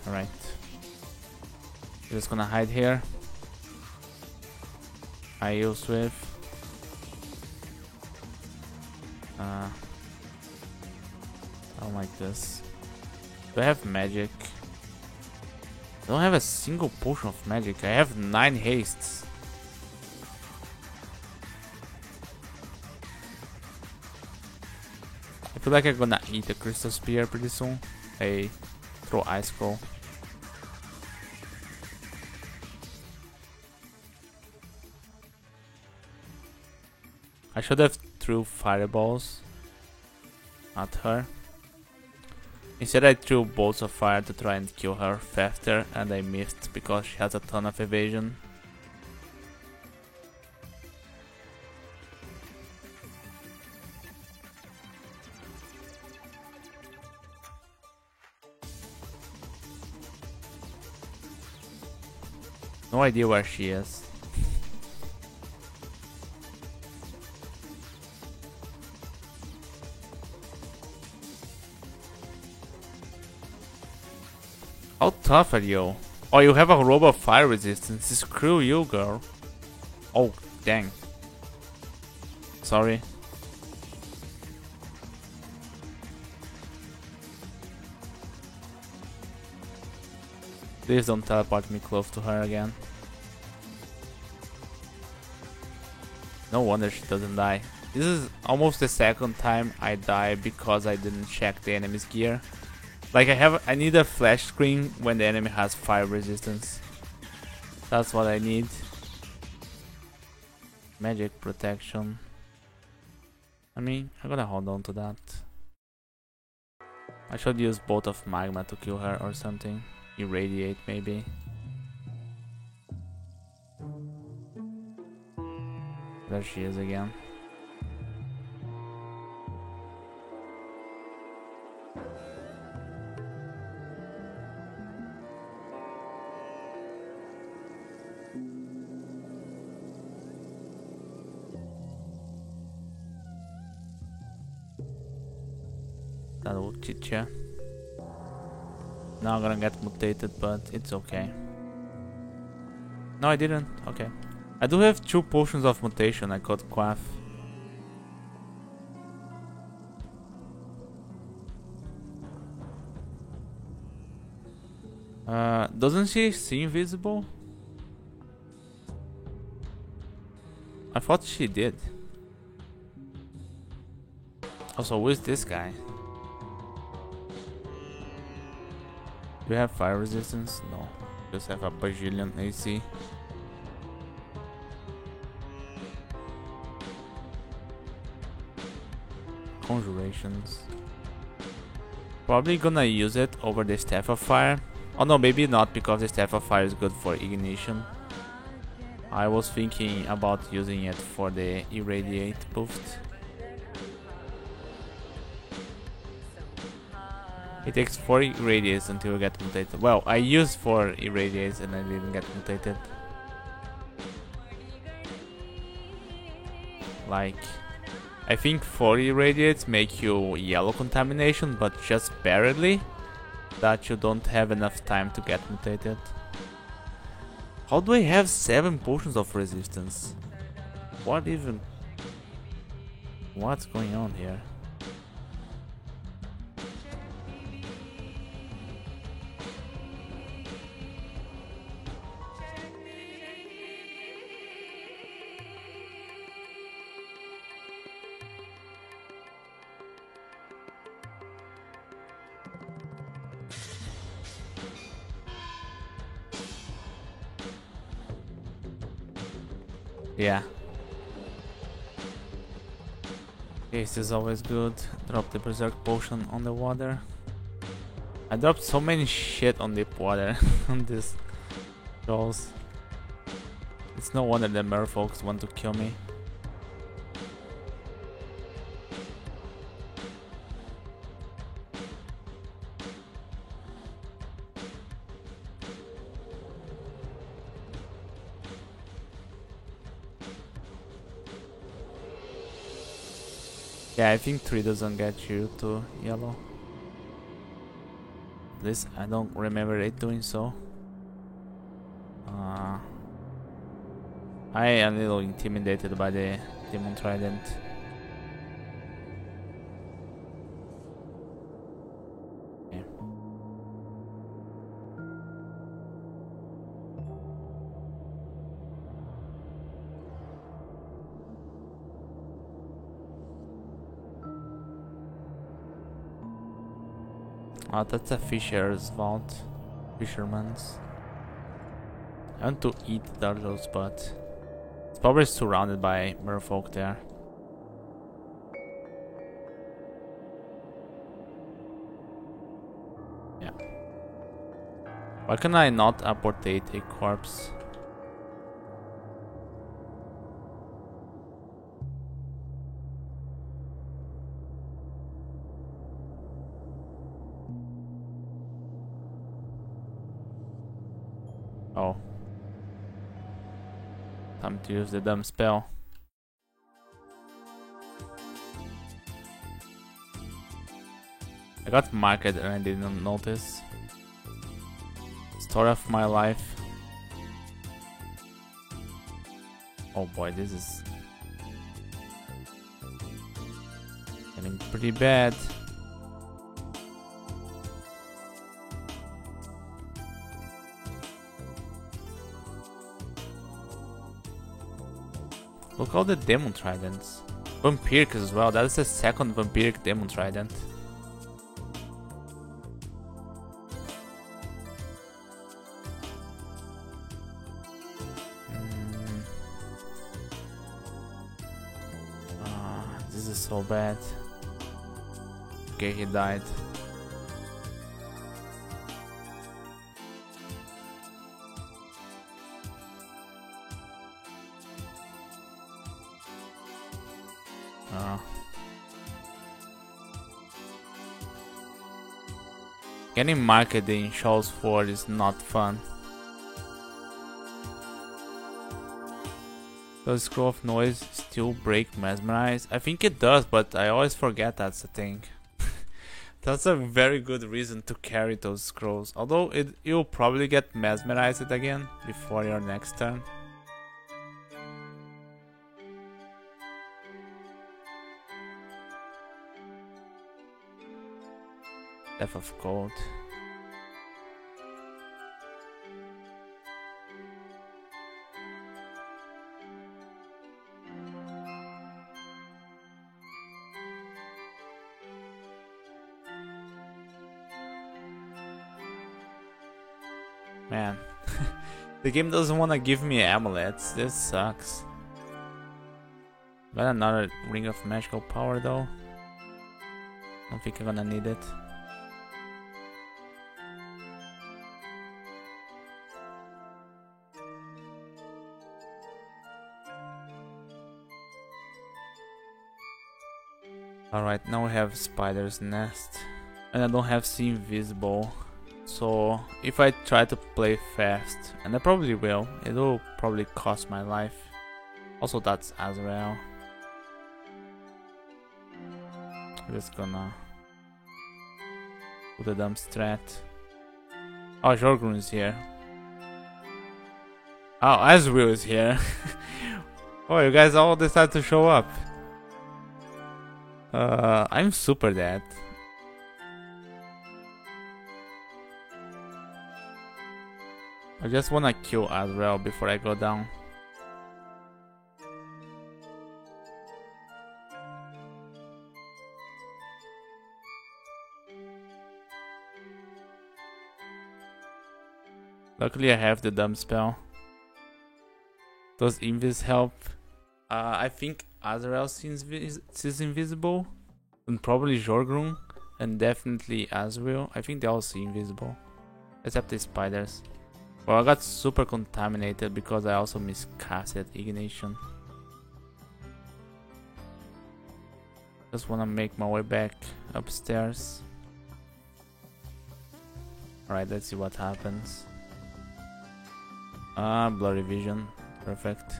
Alright. Just gonna hide here. I use Swift. I don't like this. Do I have magic? I don't have a single potion of magic. I have 9 hastes. I feel like I'm gonna eat a crystal spear pretty soon. I throw ice scroll. I should have threw fireballs at her. Instead I threw bolts of fire to try and kill her faster, and I missed because she has a ton of evasion. No idea where she is. How tough are you? Oh, you have a robe of fire resistance. Screw you, girl. Oh, dang. Sorry. Please don't teleport me close to her again. No wonder she doesn't die. This is almost the second time I die because I didn't check the enemy's gear. Like I need a flash screen when the enemy has fire resistance. That's what I need. Magic protection. I mean, I'm gonna hold on to that. I should use Bolt of Magma to kill her or something. Irradiate maybe. There she is again. That will cheat ya. Now I'm gonna get mutated, but it's okay. No, I didn't. Okay. I do have 2 potions of mutation. I got Quaff. Doesn't she see invisible? I thought she did. Also, who is this guy? Do you have fire resistance? No. Just have a bajillion AC. Conjurations. Probably gonna use it over the Staff of Fire. Oh no, maybe not, because the Staff of Fire is good for ignition. I was thinking about using it for the Irradiate boost. It takes 4 Irradiates until you get mutated. Well, I used 4 Irradiates and I didn't get mutated. Like, I think 4 Irradiates make you yellow contamination, but just barely. That you don't have enough time to get mutated. How do I have 7 potions of resistance? What even? What's going on here? Yeah. This is always good. Drop the Berserk potion on the water. I dropped so many shit on deep water on this trolls. It's no wonder the merfolks want to kill me. Yeah, I think 3 doesn't get you to yellow. At least I don't remember it doing so. I am a little intimidated by the Demon Trident. Okay. Oh, that's a fisher's vault. Fisherman's. I want to eat turtles, but it's probably surrounded by merfolk there. Yeah. Why can I not apportate a corpse? Oh. Time to use the dumb spell. I got marked and I didn't notice. Story of my life. Oh boy, this is getting pretty bad. Look at all the Demon Tridents. Vampiric as well, that is the second Vampiric Demon Trident. This is so bad. Okay, he died. Getting marketed in Shoals 4 is not fun. Does Scroll of Noise still break Mesmerize? I think it does, but I always forget that's the thing. That's a very good reason to carry those scrolls. Although you'll probably get Mesmerized again before your next turn. Death of Cold. Man, the game doesn't want to give me amulets. This sucks. Got another Ring of Magical Power though. Don't think I'm gonna need it. Alright, now we have Spider's Nest. And I don't have See Invisible. So if I try to play fast, and I probably will, it will probably cost my life. Also that's Azrael. I'm just gonna put a dumb strat. Oh, Jorgrun is here. Oh, Azrael is here. Oh, you guys all decided to show up. I'm super dead. I just wanna kill Azrael before I go down. Luckily I have the dumb spell. Does Invis help? I think Azrael sees invisible, and probably Jorgrun, and definitely Azrael. I think they all see invisible, except the spiders. Well, I got super contaminated because I also miscasted Ignition. Just wanna make my way back upstairs. Alright, let's see what happens. Blurry Vision. Perfect.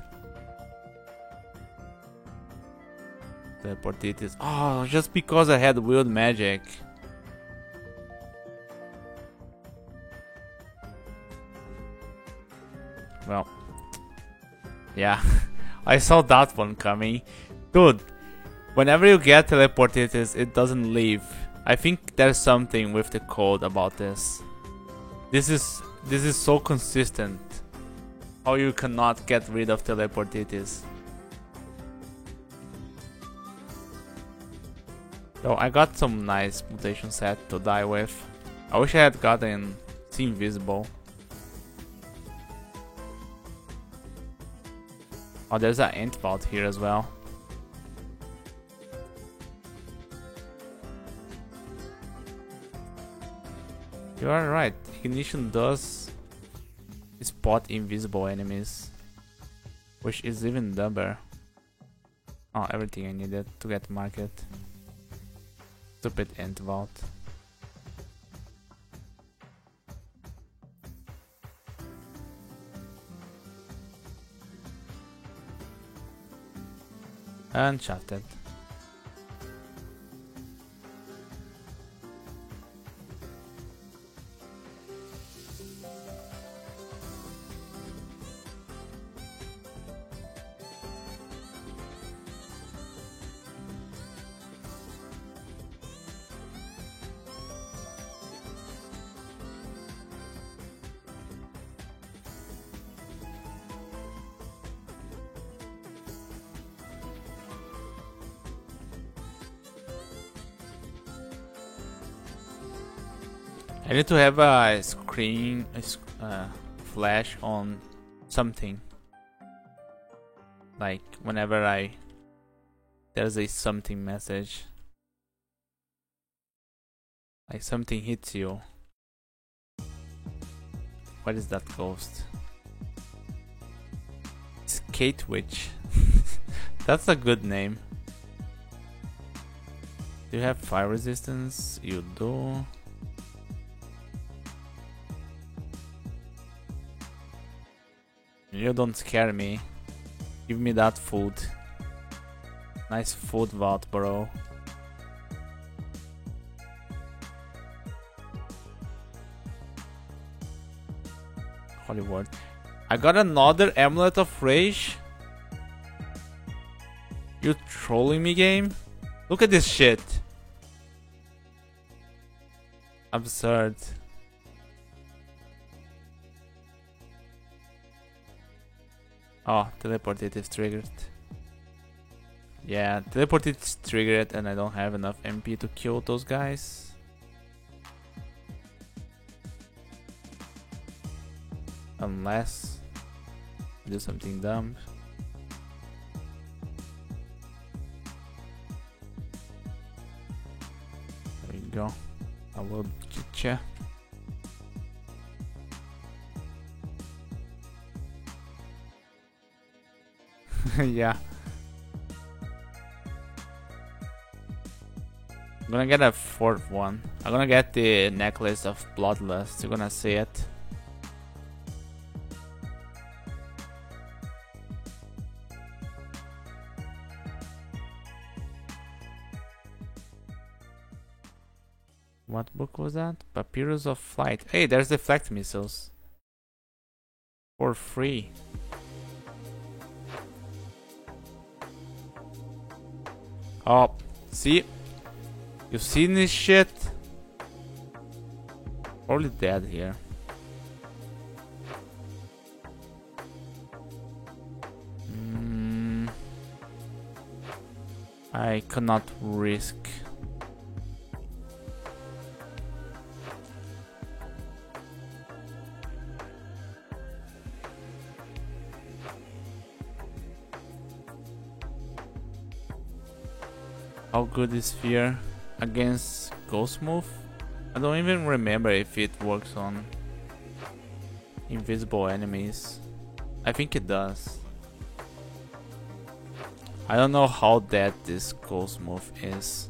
Teleportitis. Oh, just because I had Wild Magic. Well, yeah, I saw that one coming. Dude, whenever you get Teleportitis, it doesn't leave. I think there's something with the code about this. This is so consistent. How you cannot get rid of Teleportitis. So I got some nice mutation set to die with. I wish I had gotten See Invisible. Oh, there's an Ant Vault here as well. You are right. Ignition does spot invisible enemies, which is even dumber. Oh, everything I needed to get market. Stupid Ant Vault. Uncharted. I need to have a screen, flash on something. Like whenever there's a something message. Like something hits you. What is that ghost? Skate Witch. That's a good name. Do you have fire resistance? You do. You don't scare me. Give me that food. Nice food vault, bro. Holy word. I got another Amulet of Rage? You trolling me, game? Look at this shit. Absurd. Oh, teleported is triggered. Yeah, teleported is triggered and I don't have enough MP to kill those guys. Unless I do something dumb. There you go. I will get ya. Yeah. I'm gonna get a fourth one. I'm gonna get the necklace of Bloodlust. You're gonna see it. What book was that? Papyrus of Flight. Hey, there's deflect missiles. For free. Oh, see? You seen this shit? Probably dead here. I cannot risk. How good is Fear against Ghost Move? I don't even remember if it works on invisible enemies. I think it does. I don't know how dead this Ghost Move is.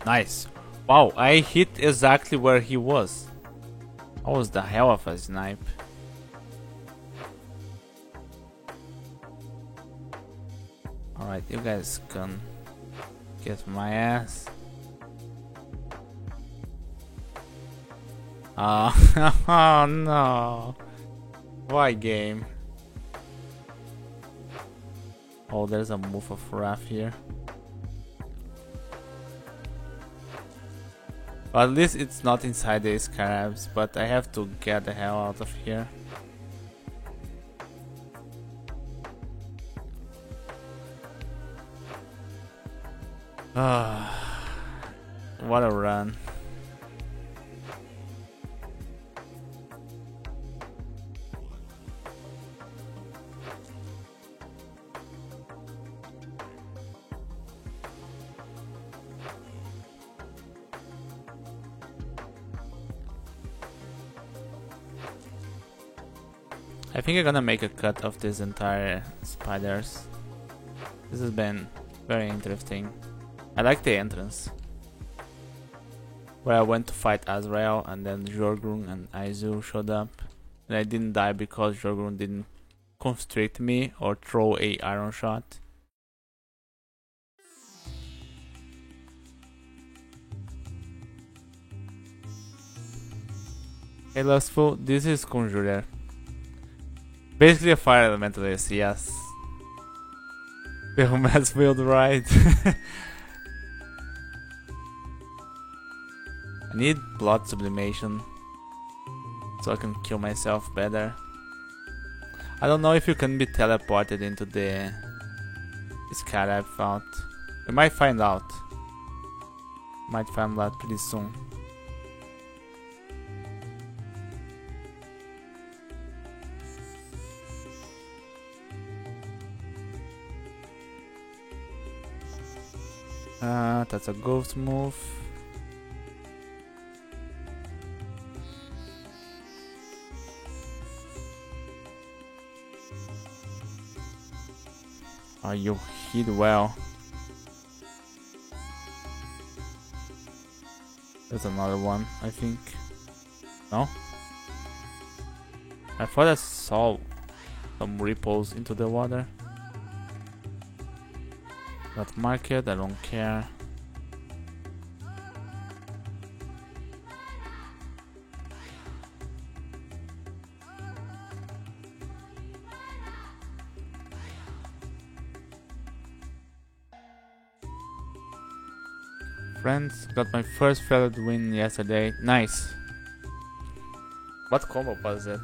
Nice. Wow, I hit exactly where he was. That was the hell of a snipe. Alright, you guys can get my ass. Oh no. Why, game? Oh, there's a move of Wrath here. But at least it's not inside the scarabs, but I have to get the hell out of here. What a run. I think I'm gonna make a cut of this entire spiders. This has been very interesting. I like the entrance, where I went to fight Azrael and then Jorgrun and Aizu showed up. And I didn't die because Jorgrun didn't constrict me or throw a iron shot. Hey Lustful, this is Conjurer. Basically a fire elementalist, yes. The Humans build right. I need blood sublimation so I can kill myself better. I don't know if you can be teleported into the scarab vault. We might find out. Might find out pretty soon. That's a ghost move. Oh, you hit well. There's another one, I think. No? I thought I saw some ripples into the water. That market, I don't care. Friends, got my first feathered win yesterday. Nice. What combo was it?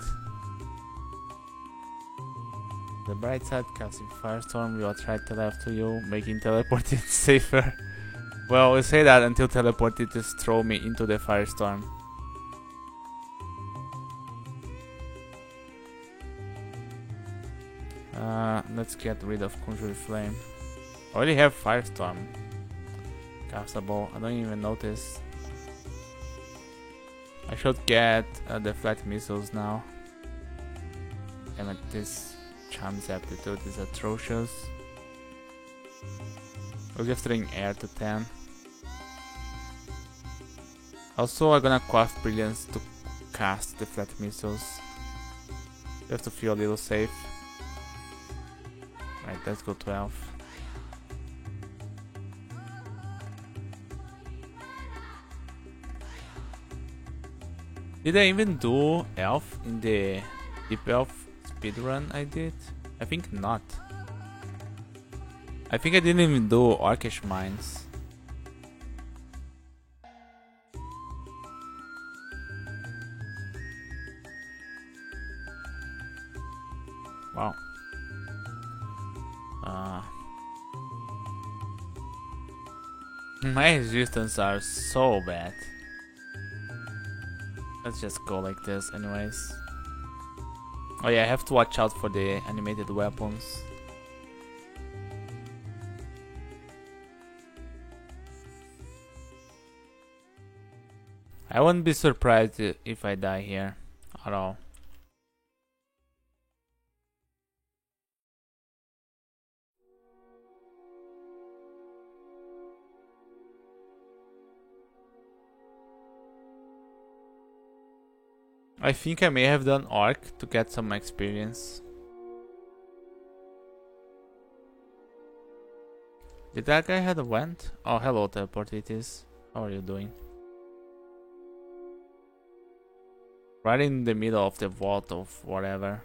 The bright side, casting Firestorm will attract tele to you, making teleporting safer. Well, we say that until teleported just throw me into the Firestorm. Let's get rid of Conjure Flame. I already have Firestorm. Castable, I don't even notice. I should get the flat missiles now. Damn it, this Charm's aptitude is atrocious. We're just throwing air to 10. Also, I'm gonna craft Brilliance to cast the flat missiles. Just to feel a little safe. Right, let's go 12. Did I even do Elf in the Deep Elf speedrun I did? I think not. I think I didn't even do Orcish Mines. Wow. My resistance are so bad. Let's just go like this anyways. Oh yeah, I have to watch out for the animated weapons. I wouldn't be surprised if I die here at all. I think I may have done Orc to get some experience. Did that guy have a vent? Oh, hello Teleportitis. How are you doing? Right in the middle of the vault of whatever.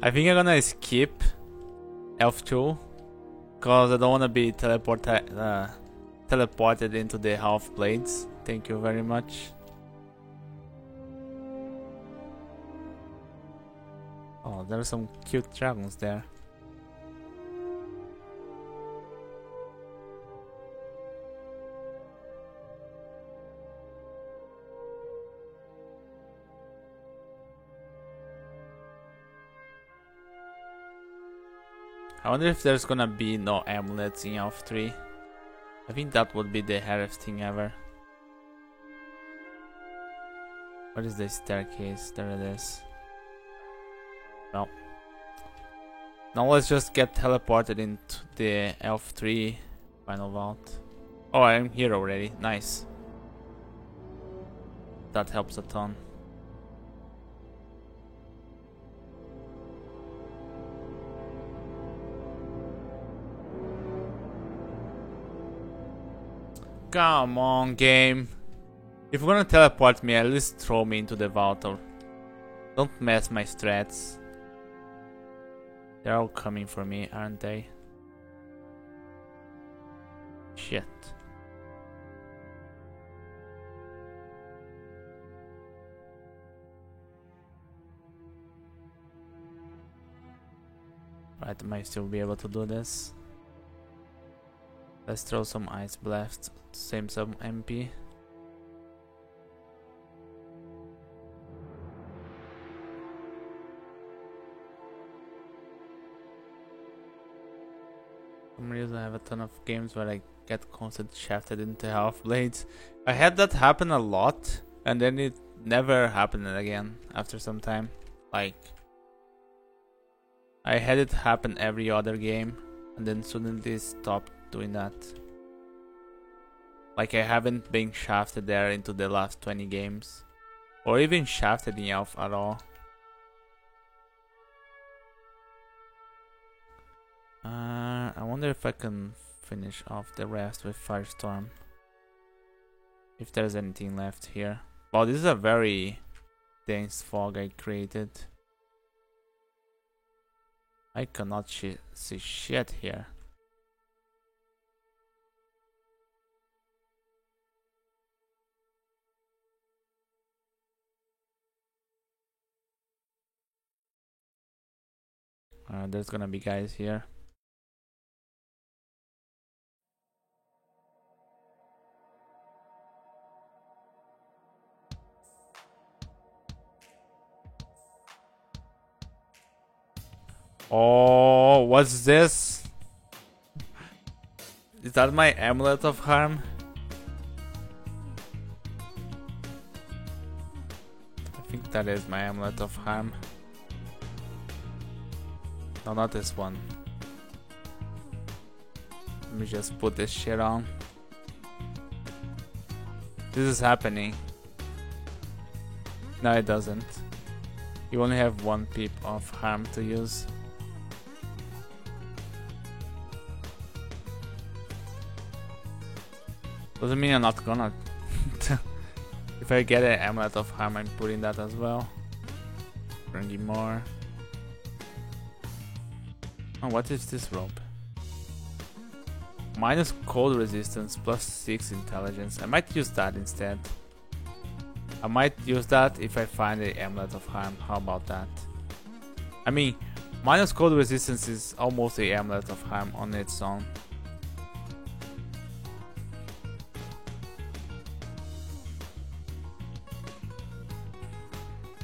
I think I'm gonna skip Elf 2 because I don't wanna be teleported into the half blades. Thank you very much. Oh, there are some cute dragons there. I wonder if there's gonna be no amulets in Elf 3. I think that would be the hardest thing ever. What is the staircase? There it is. Well, now let's just get teleported into the Elf 3 final vault. Oh, I'm here already. Nice. That helps a ton. Come on, game. If you're gonna teleport me, at least throw me into the vault. Or don't mess my strats. They're all coming for me, aren't they? Shit. Right, I might still be able to do this. Let's throw some Ice Blast, save some MP. For some reason I have a ton of games where I get constant shafted into half blades. I had that happen a lot, and then it never happened again after some time. Like, I had it happen every other game, and then suddenly stopped doing that. Like, I haven't been shafted there into the last 20 games, or even shafted in Elf at all. I wonder if I can finish off the rest with Firestorm. If there's anything left here. Wow, this is a very dense fog I created. I cannot see shit here. There's gonna be guys here. Oh, what's this? Is that my Amulet of Harm? I think that is my Amulet of Harm. No, not this one. Let me just put this shit on. This is happening. No, it doesn't. You only have one peep of harm to use. Doesn't mean I'm not gonna. If I get an Amulet of Harm, I'm putting that as well. Bringing more. Oh, what is this rope? Minus cold resistance, plus 6 intelligence. I might use that instead. I might use that if I find the Amulet of Harm. How about that? I mean, minus cold resistance is almost a Amulet of Harm on its own.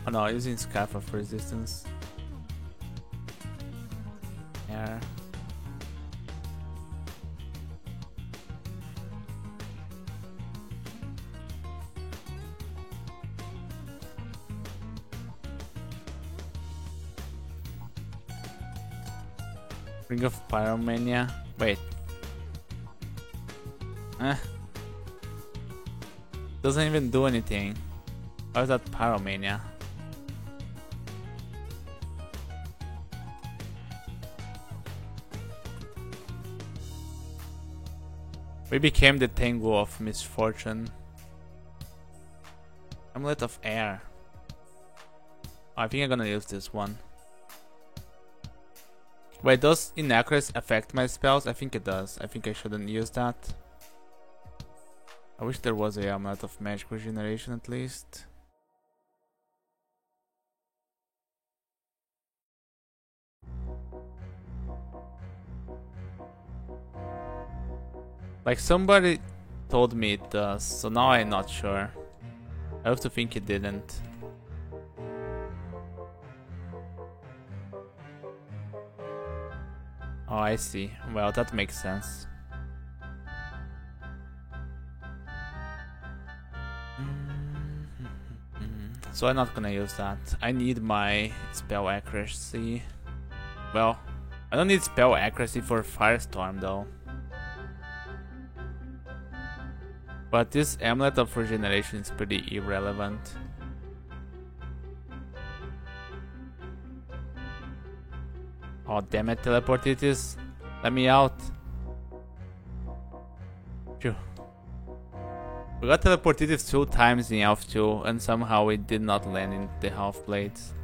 Oh no, using Scarf of Resistance. Yeah. Ring of Pyromania. Wait. Doesn't even do anything. How is that Pyromania? We became the Tengu of Misfortune. Amulet of Air. Oh, I think I'm gonna use this one. Wait, does Inaccuracy affect my spells? I think it does. I think I shouldn't use that. I wish there was a Amulet of Magic Regeneration at least. Like, somebody told me it does, so now I'm not sure. I have to think it didn't. Oh, I see. Well, that makes sense. So I'm not gonna use that. I need my spell accuracy. Well, I don't need spell accuracy for Firestorm though. But this Amulet of Regeneration is pretty irrelevant. Oh damn it, Teleportitis. Let me out. Phew. We got Teleportitis 2 times in Elf 2 and somehow it did not land in the half blades.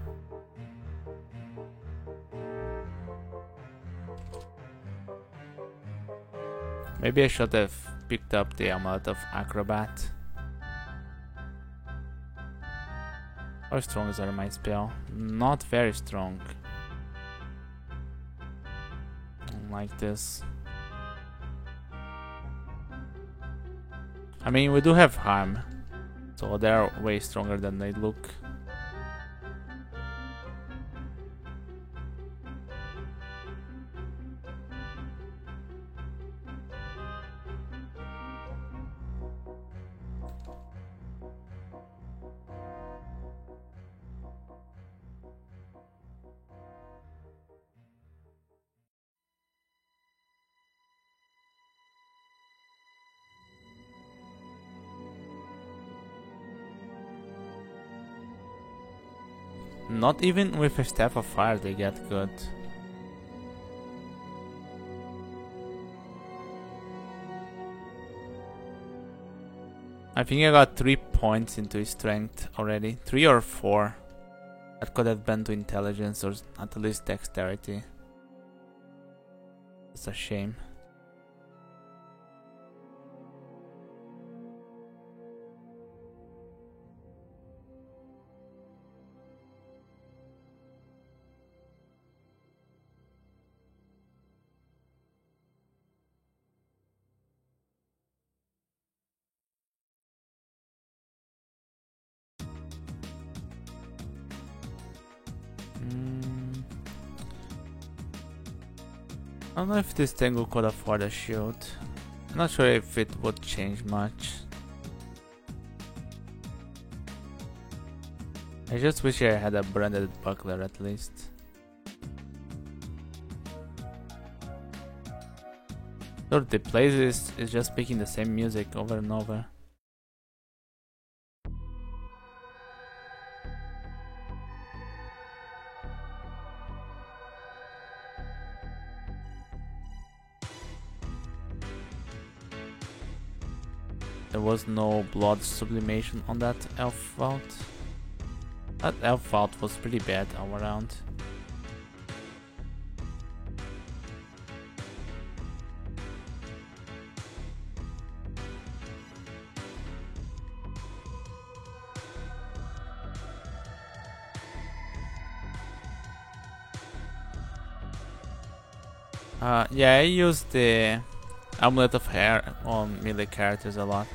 Maybe I should have picked up the Amulet of Acrobat. How strong is my spell? Not very strong. Like this. I mean, we do have harm, so they're way stronger than they look. Not even with a Staff of Fire they get good. I think I got 3 points into his strength already. 3 or 4. That could have been to intelligence or at least dexterity. It's a shame. I don't know if this Tengu could afford a shield. I'm not sure if it would change much. I just wish I had a branded buckler at least. So the playlist is just picking the same music over and over. There was no blood sublimation on that elf vault. That elf vault was pretty bad all around. Yeah, I use the Amulet of Hair on melee characters a lot.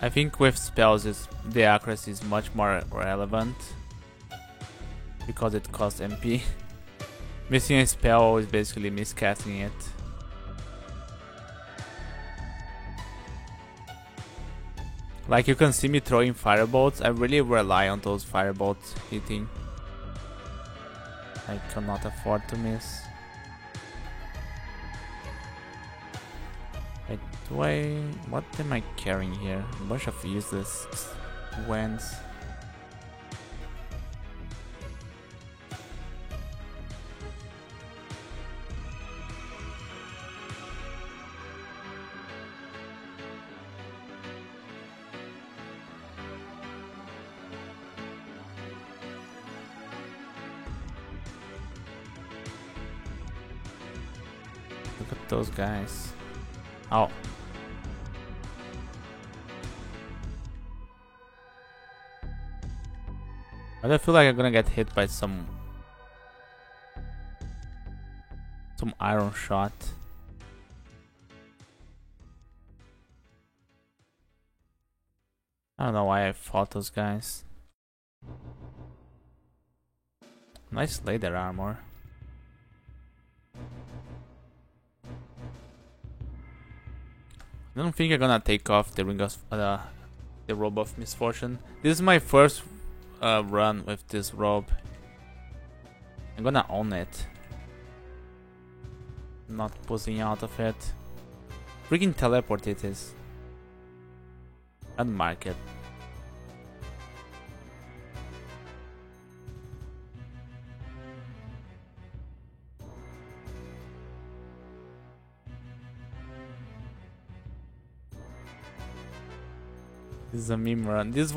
I think with spells the accuracy is much more relevant because it costs MP. Missing a spell is basically miscasting it. Like you can see me throwing firebolts, I really rely on those firebolts hitting. I cannot afford to miss. Wait, what am I carrying here? A bunch of useless wands. Look at those guys. Oh. But I feel like I'm gonna get hit by some iron shot. I don't know why I fought those guys. Nice leather armor. I don't think I'm gonna take off the ring of the robe of misfortune. This is my first run with this robe. I'm gonna own it. Not pussing out of it. Freaking teleport it is. And market. This is a meme run. This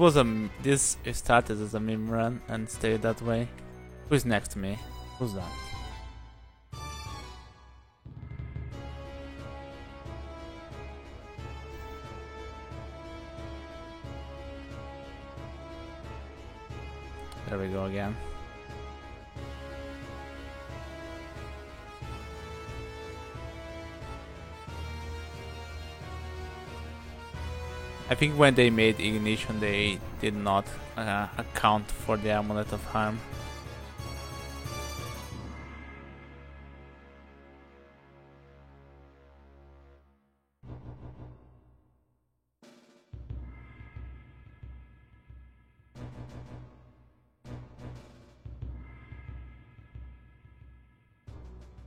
started as a meme run and stayed that way. Who's next to me? Who's that? There we go again. I think when they made Ignition, they did not account for the Amulet of Harm.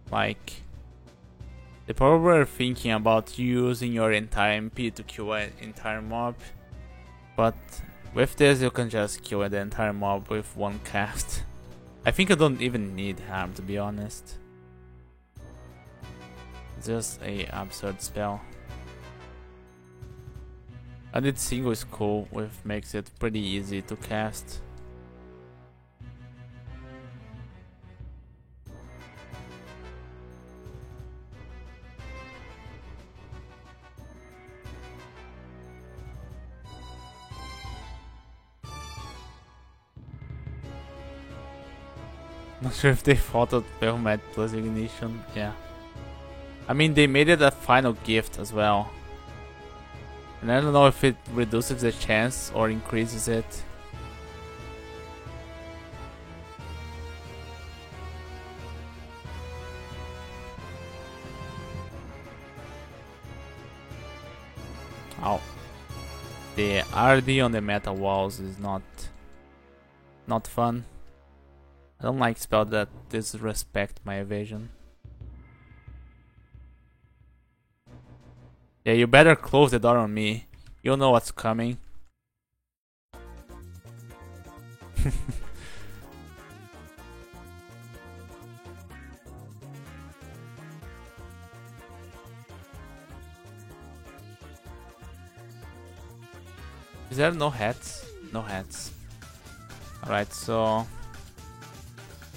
Like, they probably were thinking about using your entire MP to kill an entire mob, but With this, you can just kill the entire mob with one cast. I think you don't even need harm, to be honest. It's just a absurd spell. And its single is cool, which makes it pretty easy to cast. Not sure if they thought of Bahamut plus Ignition. Yeah. I mean, they made it a final gift as well. And I don't know if it reduces the chance or increases it. Oh. The RD on the meta walls is not fun. I don't like spells that disrespect my evasion. Yeah, you better close the door on me. You'll know what's coming. Is there no hats? No hats. Alright, so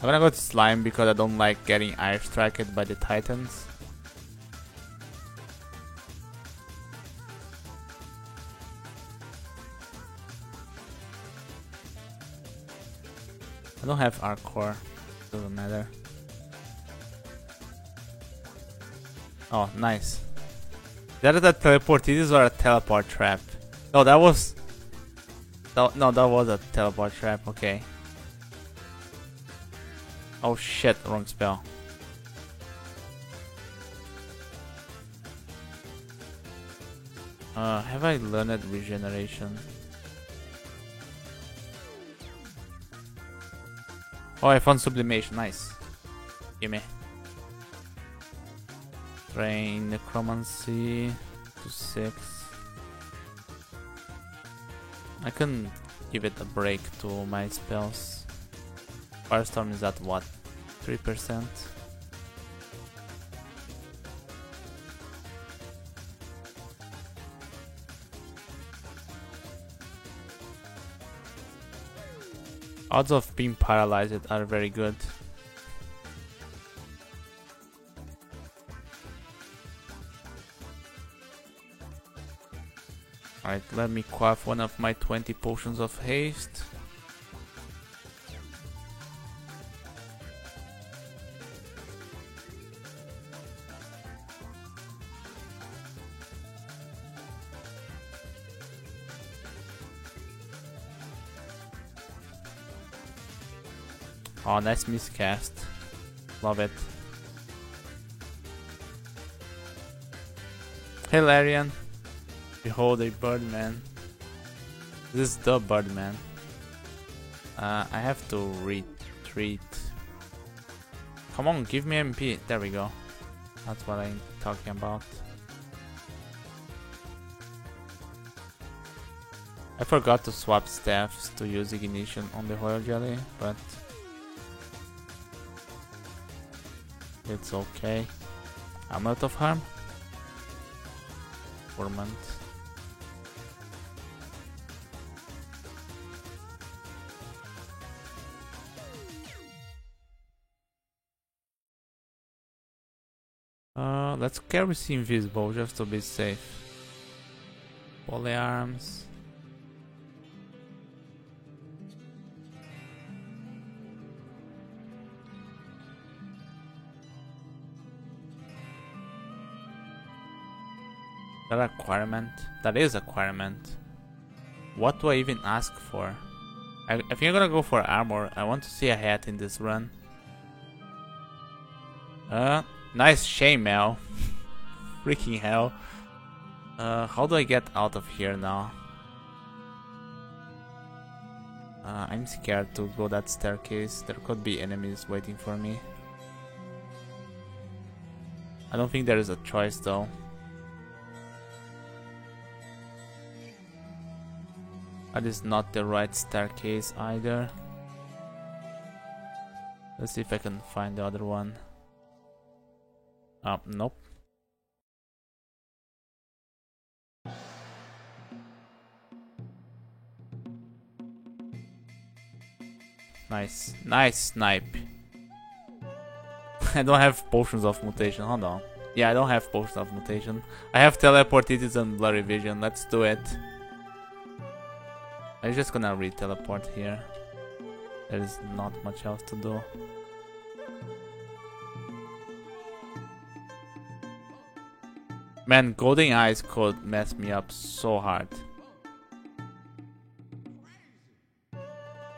I'm gonna go to Slime because I don't like getting airstriked by the Titans. I don't have Arc Core, doesn't matter. Oh, nice. That is a teleportitis or a teleport trap? No, that was... No, that was a teleport trap, okay. Oh shit, wrong spell. Have I learned regeneration? Oh, I found sublimation, nice. Gimme. Drain necromancy to 6. I can give it a break to my spells. Firestorm is at what? 3%? Odds of being paralyzed are very good. Alright, let me quaff one of my 20 potions of haste. Oh, nice miscast. Love it. Hey Larian. Behold a Birdman. This is the Birdman. I have to retreat. Come on, give me MP. There we go. That's what I'm talking about. I forgot to swap staffs to use Ignition on the Royal Jelly, but it's okay. I'm out of harm. Torment. Let's carry Invisible just to be safe. Polyarms. That acquirement? That is acquirement. What do I even ask for? I think I'm gonna go for armor. I want to see a hat in this run. Nice chainmail. Freaking hell. How do I get out of here now? I'm scared to go that staircase. There could be enemies waiting for me. I don't think there is a choice though. That is not the right staircase either. Let's see if I can find the other one. Nope. Nice. Nice snipe. I don't have potions of mutation. Hold on. Yeah, I don't have potions of mutation. I have teleportitis and blurry vision. Let's do it. I'm just gonna re-teleport here. There is not much else to do. Man, golden eyes could mess me up so hard.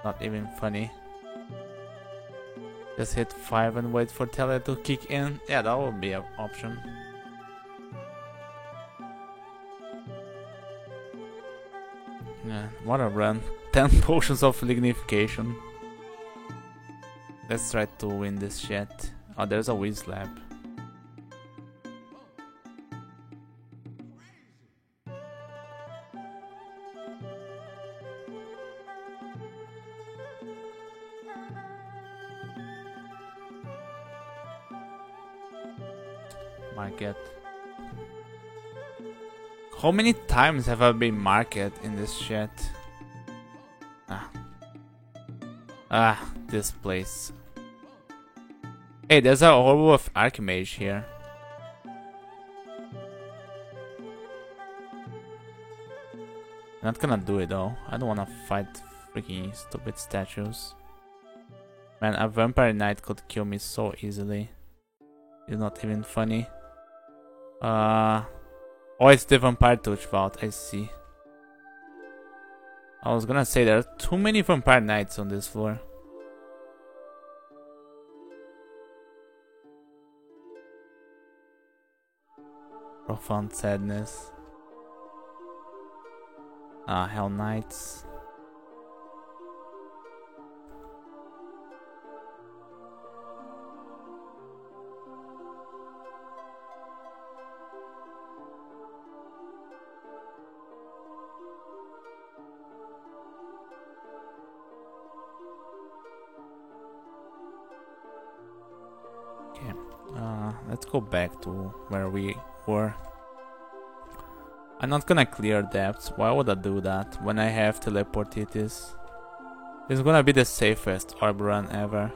Not even funny. Just hit 5 and wait for tele to kick in. Yeah, that would be an option. Yeah, what a run. 10 potions of lignification. Let's try to win this shit. Oh, there's a Wiz Lab. Market. How many times have I been market in this shit? This place. Hey, there's a Orb of Archimage here. I'm not gonna do it though. I don't wanna fight freaking stupid statues. Man, a Vampire Knight could kill me so easily. It's not even funny. Oh, it's the Vampire Touch Vault, I see. I was gonna say there are too many Vampire Knights on this floor. Profound Sadness. Hell Knights. Let's go back to where we were. I'm not gonna clear depths. Why would I do that when I have teleportitis? It's gonna be the safest orb run ever.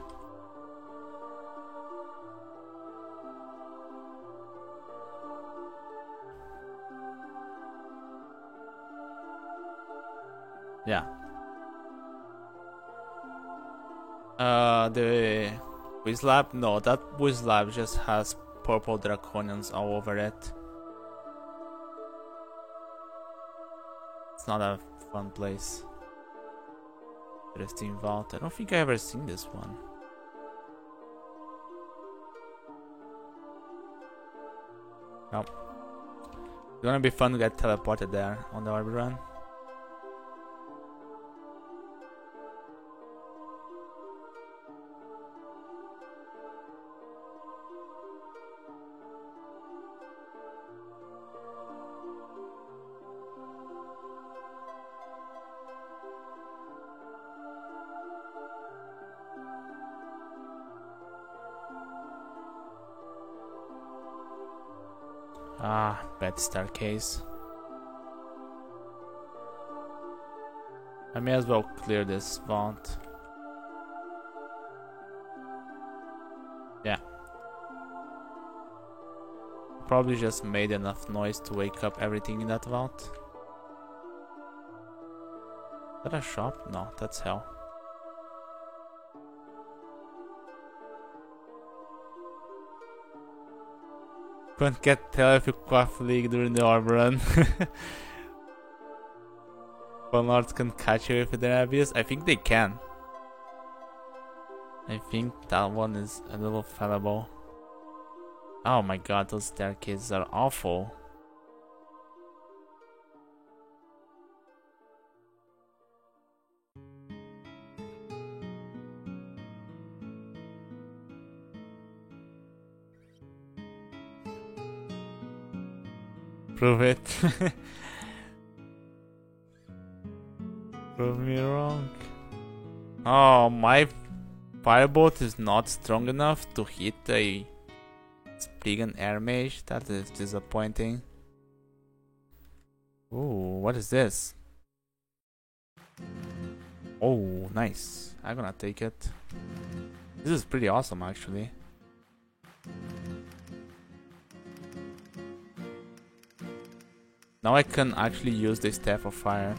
Yeah. The Wiz Lab? No, that Wiz Lab just has purple draconians all over it. It's not a fun place. Interesting vault. I don't think I ever seen this one. Nope. It's gonna be fun to get teleported there on the orb run. Bad staircase. I may as well clear this vault. Yeah. Probably just made enough noise to wake up everything in that vault. Is that a shop? No, that's hell. Can't get tell if you cough leak during the orb run. Lords can catch you if they're obvious. I think they can. I think that one is a little fallible. Oh my god, those staircases are awful. Prove it. Prove me wrong. Oh, my firebolt is not strong enough to hit a Spriggan Air Mage. That is disappointing. Ooh, what is this? Oh, nice. I'm gonna take it. This is pretty awesome, actually. Now I can actually use the Staff of Fire.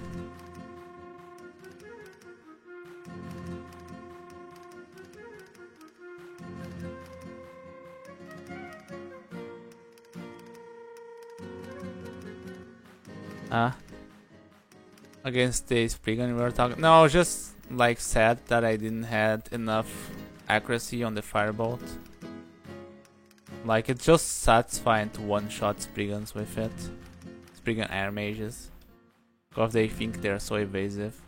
Against the Spriggan we were talking. No, just like sad that I didn't have enough accuracy on the Firebolt. Like, it's just satisfying to one-shot Spriggans with it. Spriggan Air Mages. Because they think they're so evasive.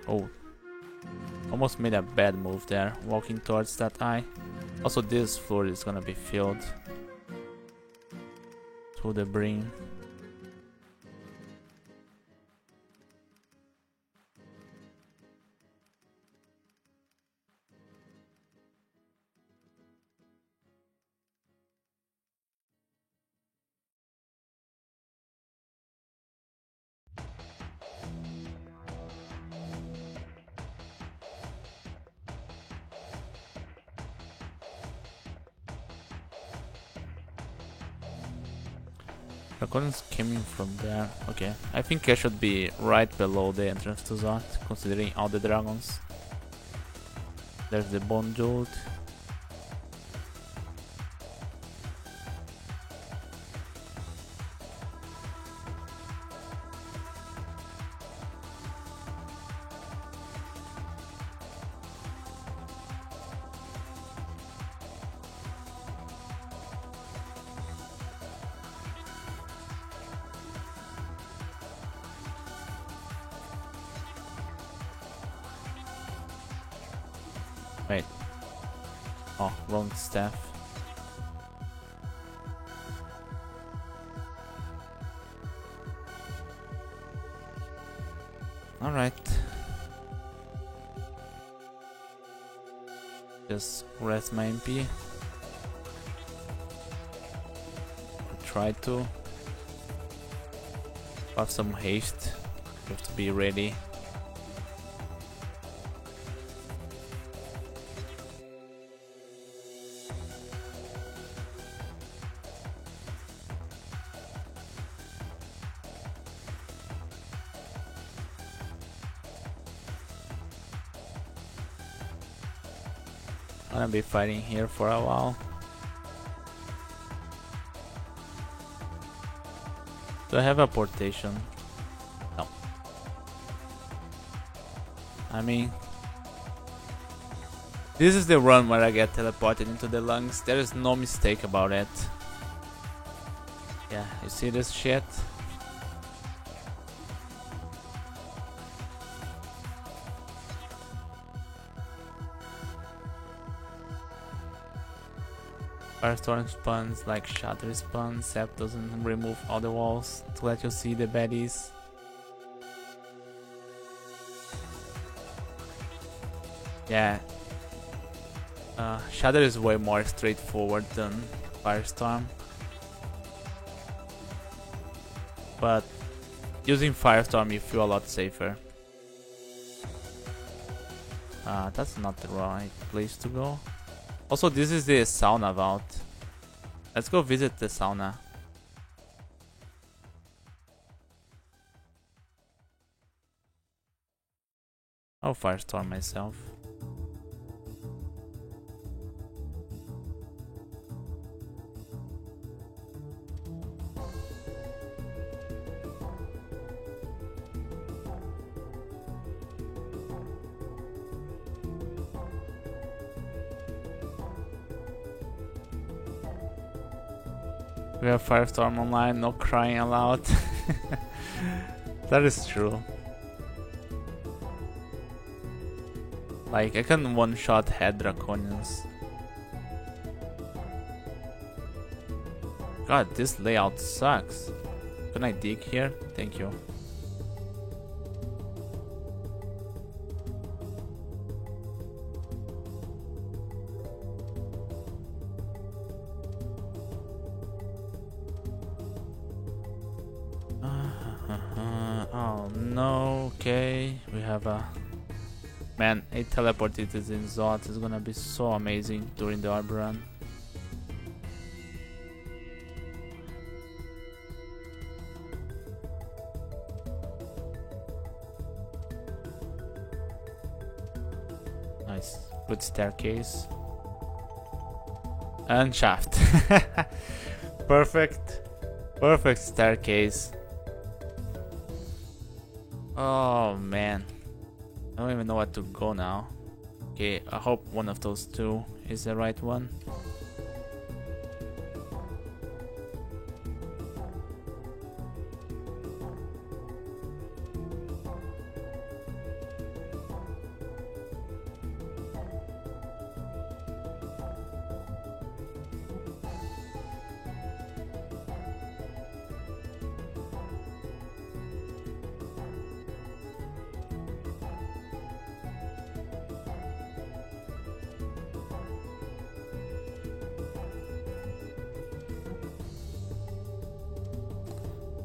Oh. Almost made a bad move there, walking towards that eye. Also, this floor is gonna be filled to the brim. Draconians coming from there. Okay, I think I should be right below the entrance to Zot, considering all the dragons. There's the Bone Jolt. Wait. Oh, wrong staff. Alright. Just rest my MP. Try to have some haste. You have to be ready. I'm gonna be fighting here for a while. Do I have a portation? No. I mean, this is the run where I get teleported into the lungs. There is no mistake about it. Yeah, you see this shit? Firestorm spawns like Shatter spawns. Sap doesn't remove all the walls to let you see the baddies. Yeah. Shatter is way more straightforward than Firestorm. But using Firestorm you feel a lot safer. That's not the right place to go. Also, this is the sauna vault. Let's go visit the sauna. I'll firestorm myself. We have Firestorm online, no crying aloud. That is true. Like, I can one-shot head Draconians God, this layout sucks. Can I dig here? Thank you. Oh no, okay. We have a... Man, a teleported is in Zot is gonna be so amazing during the orb run. Nice. Good staircase. And shaft. Perfect. Perfect staircase. Oh man. I don't even know where to go now. Okay, I hope one of those two is the right one.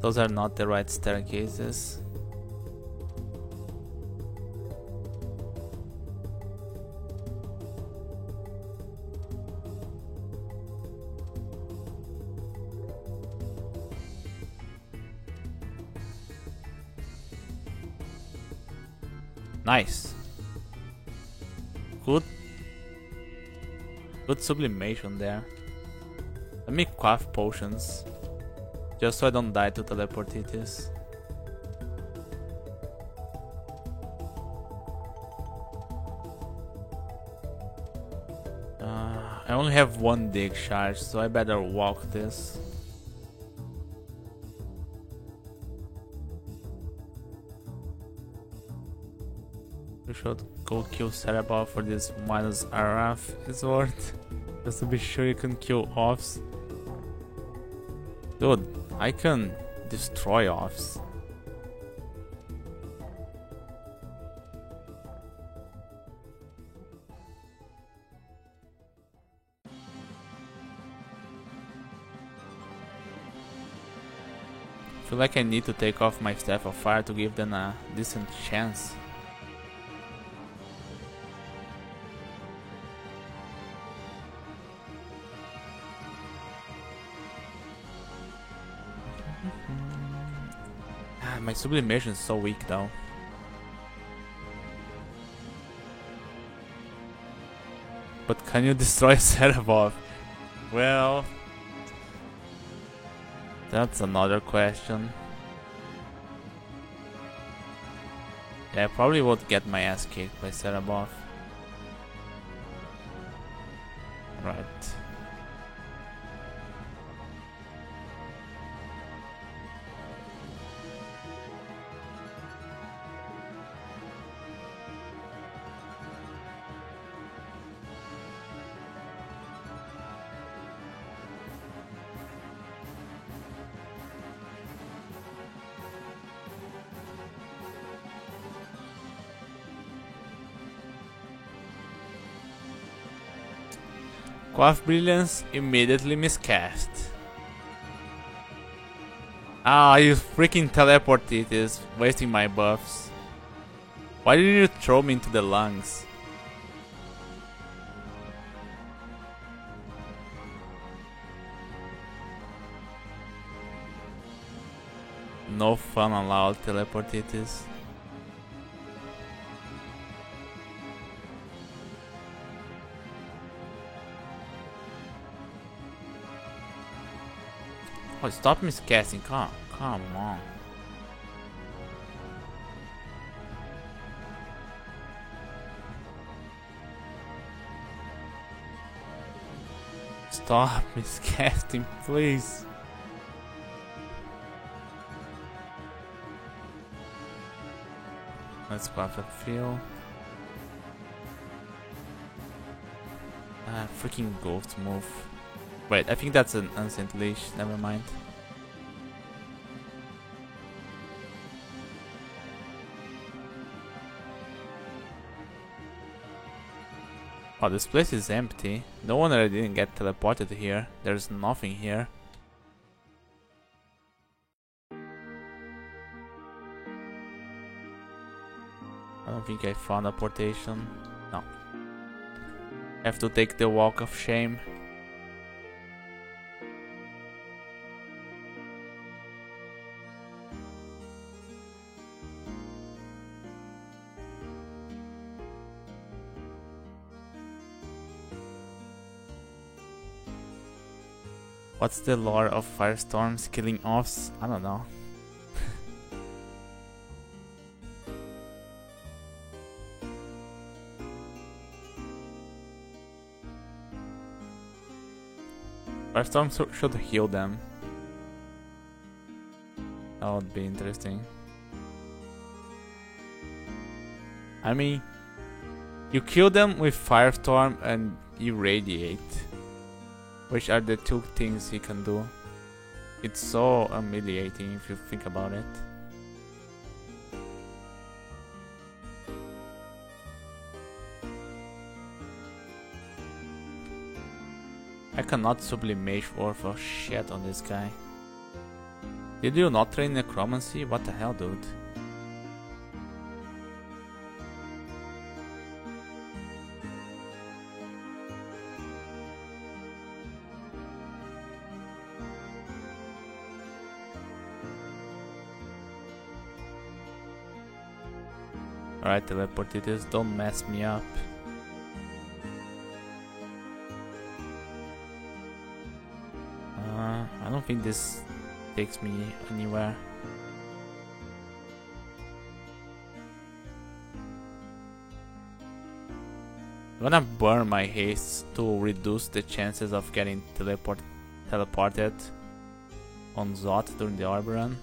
Those are not the right staircases. Nice. Good sublimation there. Let me quaff potions. Just so I don't die to teleportitis. I only have one dig charge, so I better walk this. We should go kill Cerebral for this minus RF is worth. Just to be sure you can kill offs. Dude, I can destroy offs. I feel like I need to take off my Staff of Fire to give them a decent chance. My sublimation is so weak though. But can you destroy Cerebov? Well, that's another question. Yeah, I probably would get my ass kicked by Cerebov. Right. Quaff Brilliance immediately miscast. Ah, you freaking teleported is wasting my buffs. Why did you throw me into the lungs? No fun allowed, teleportitis. Oh, stop miscasting, come on. Stop miscasting, please. Let's go after Phil. Freaking ghost move. Wait, I think that's an ancient leash. Never mind. Oh, this place is empty. No wonder I didn't get teleported here. There's nothing here. I don't think I found a portation. No. Have to take the walk of shame. What's the lore of firestorms killing offs? I don't know. Firestorm should heal them. That would be interesting. I mean, you kill them with Firestorm and you radiate. Which are the two things he can do. It's so humiliating if you think about it. I cannot sublimate worth of shit on this guy. Did you not train necromancy? What the hell, dude? Alright, teleportators, don't mess me up. I don't think this takes me anywhere. I'm gonna burn my haste to reduce the chances of getting teleported on Zot during the orb run.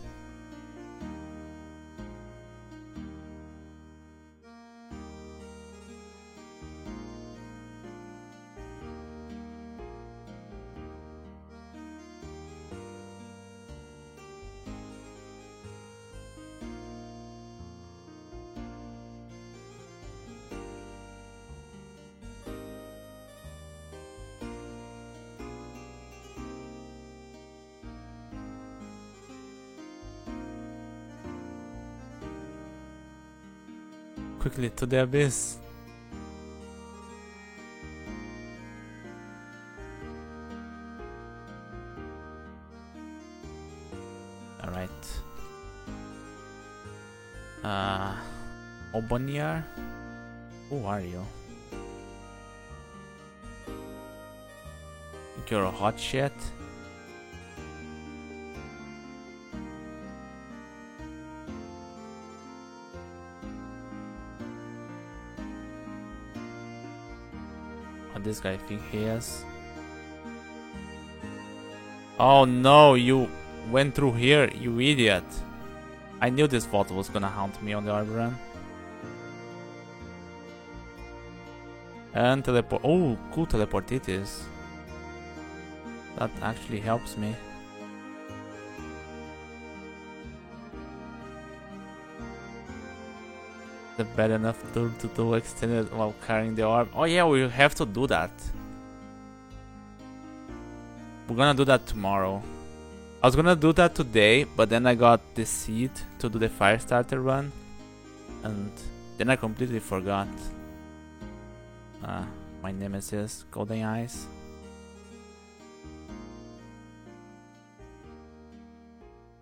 Quickly to the abyss. Alright. Oboniar? Who are you? Think you're a hot shit? This guy think he is. Oh no, you went through here, you idiot. I knew this vault was gonna haunt me on the orb run. And teleport. Oh, cool teleportitis. That actually helps me. Bad enough to do extended while carrying the orb. Oh yeah, we have to do that. We're gonna do that tomorrow. I was gonna do that today, but then I got the seed to do the Firestarter run, and then I completely forgot. My nemesis, Golden Eyes.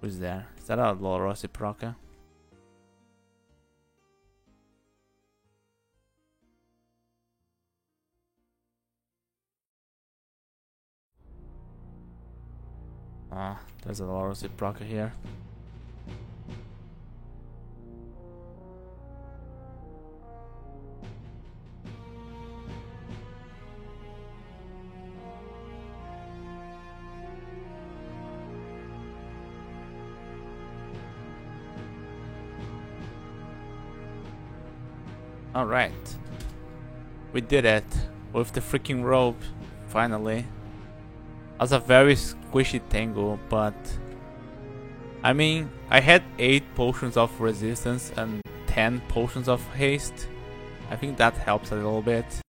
Who's there? Is that a Lorossi Proca? There's a lot of Ziproca here. Alright. We did it. With the freaking rope. Finally. as a very squishy Tengu, but I mean, I had 8 potions of resistance and 10 potions of haste. I think that helps a little bit.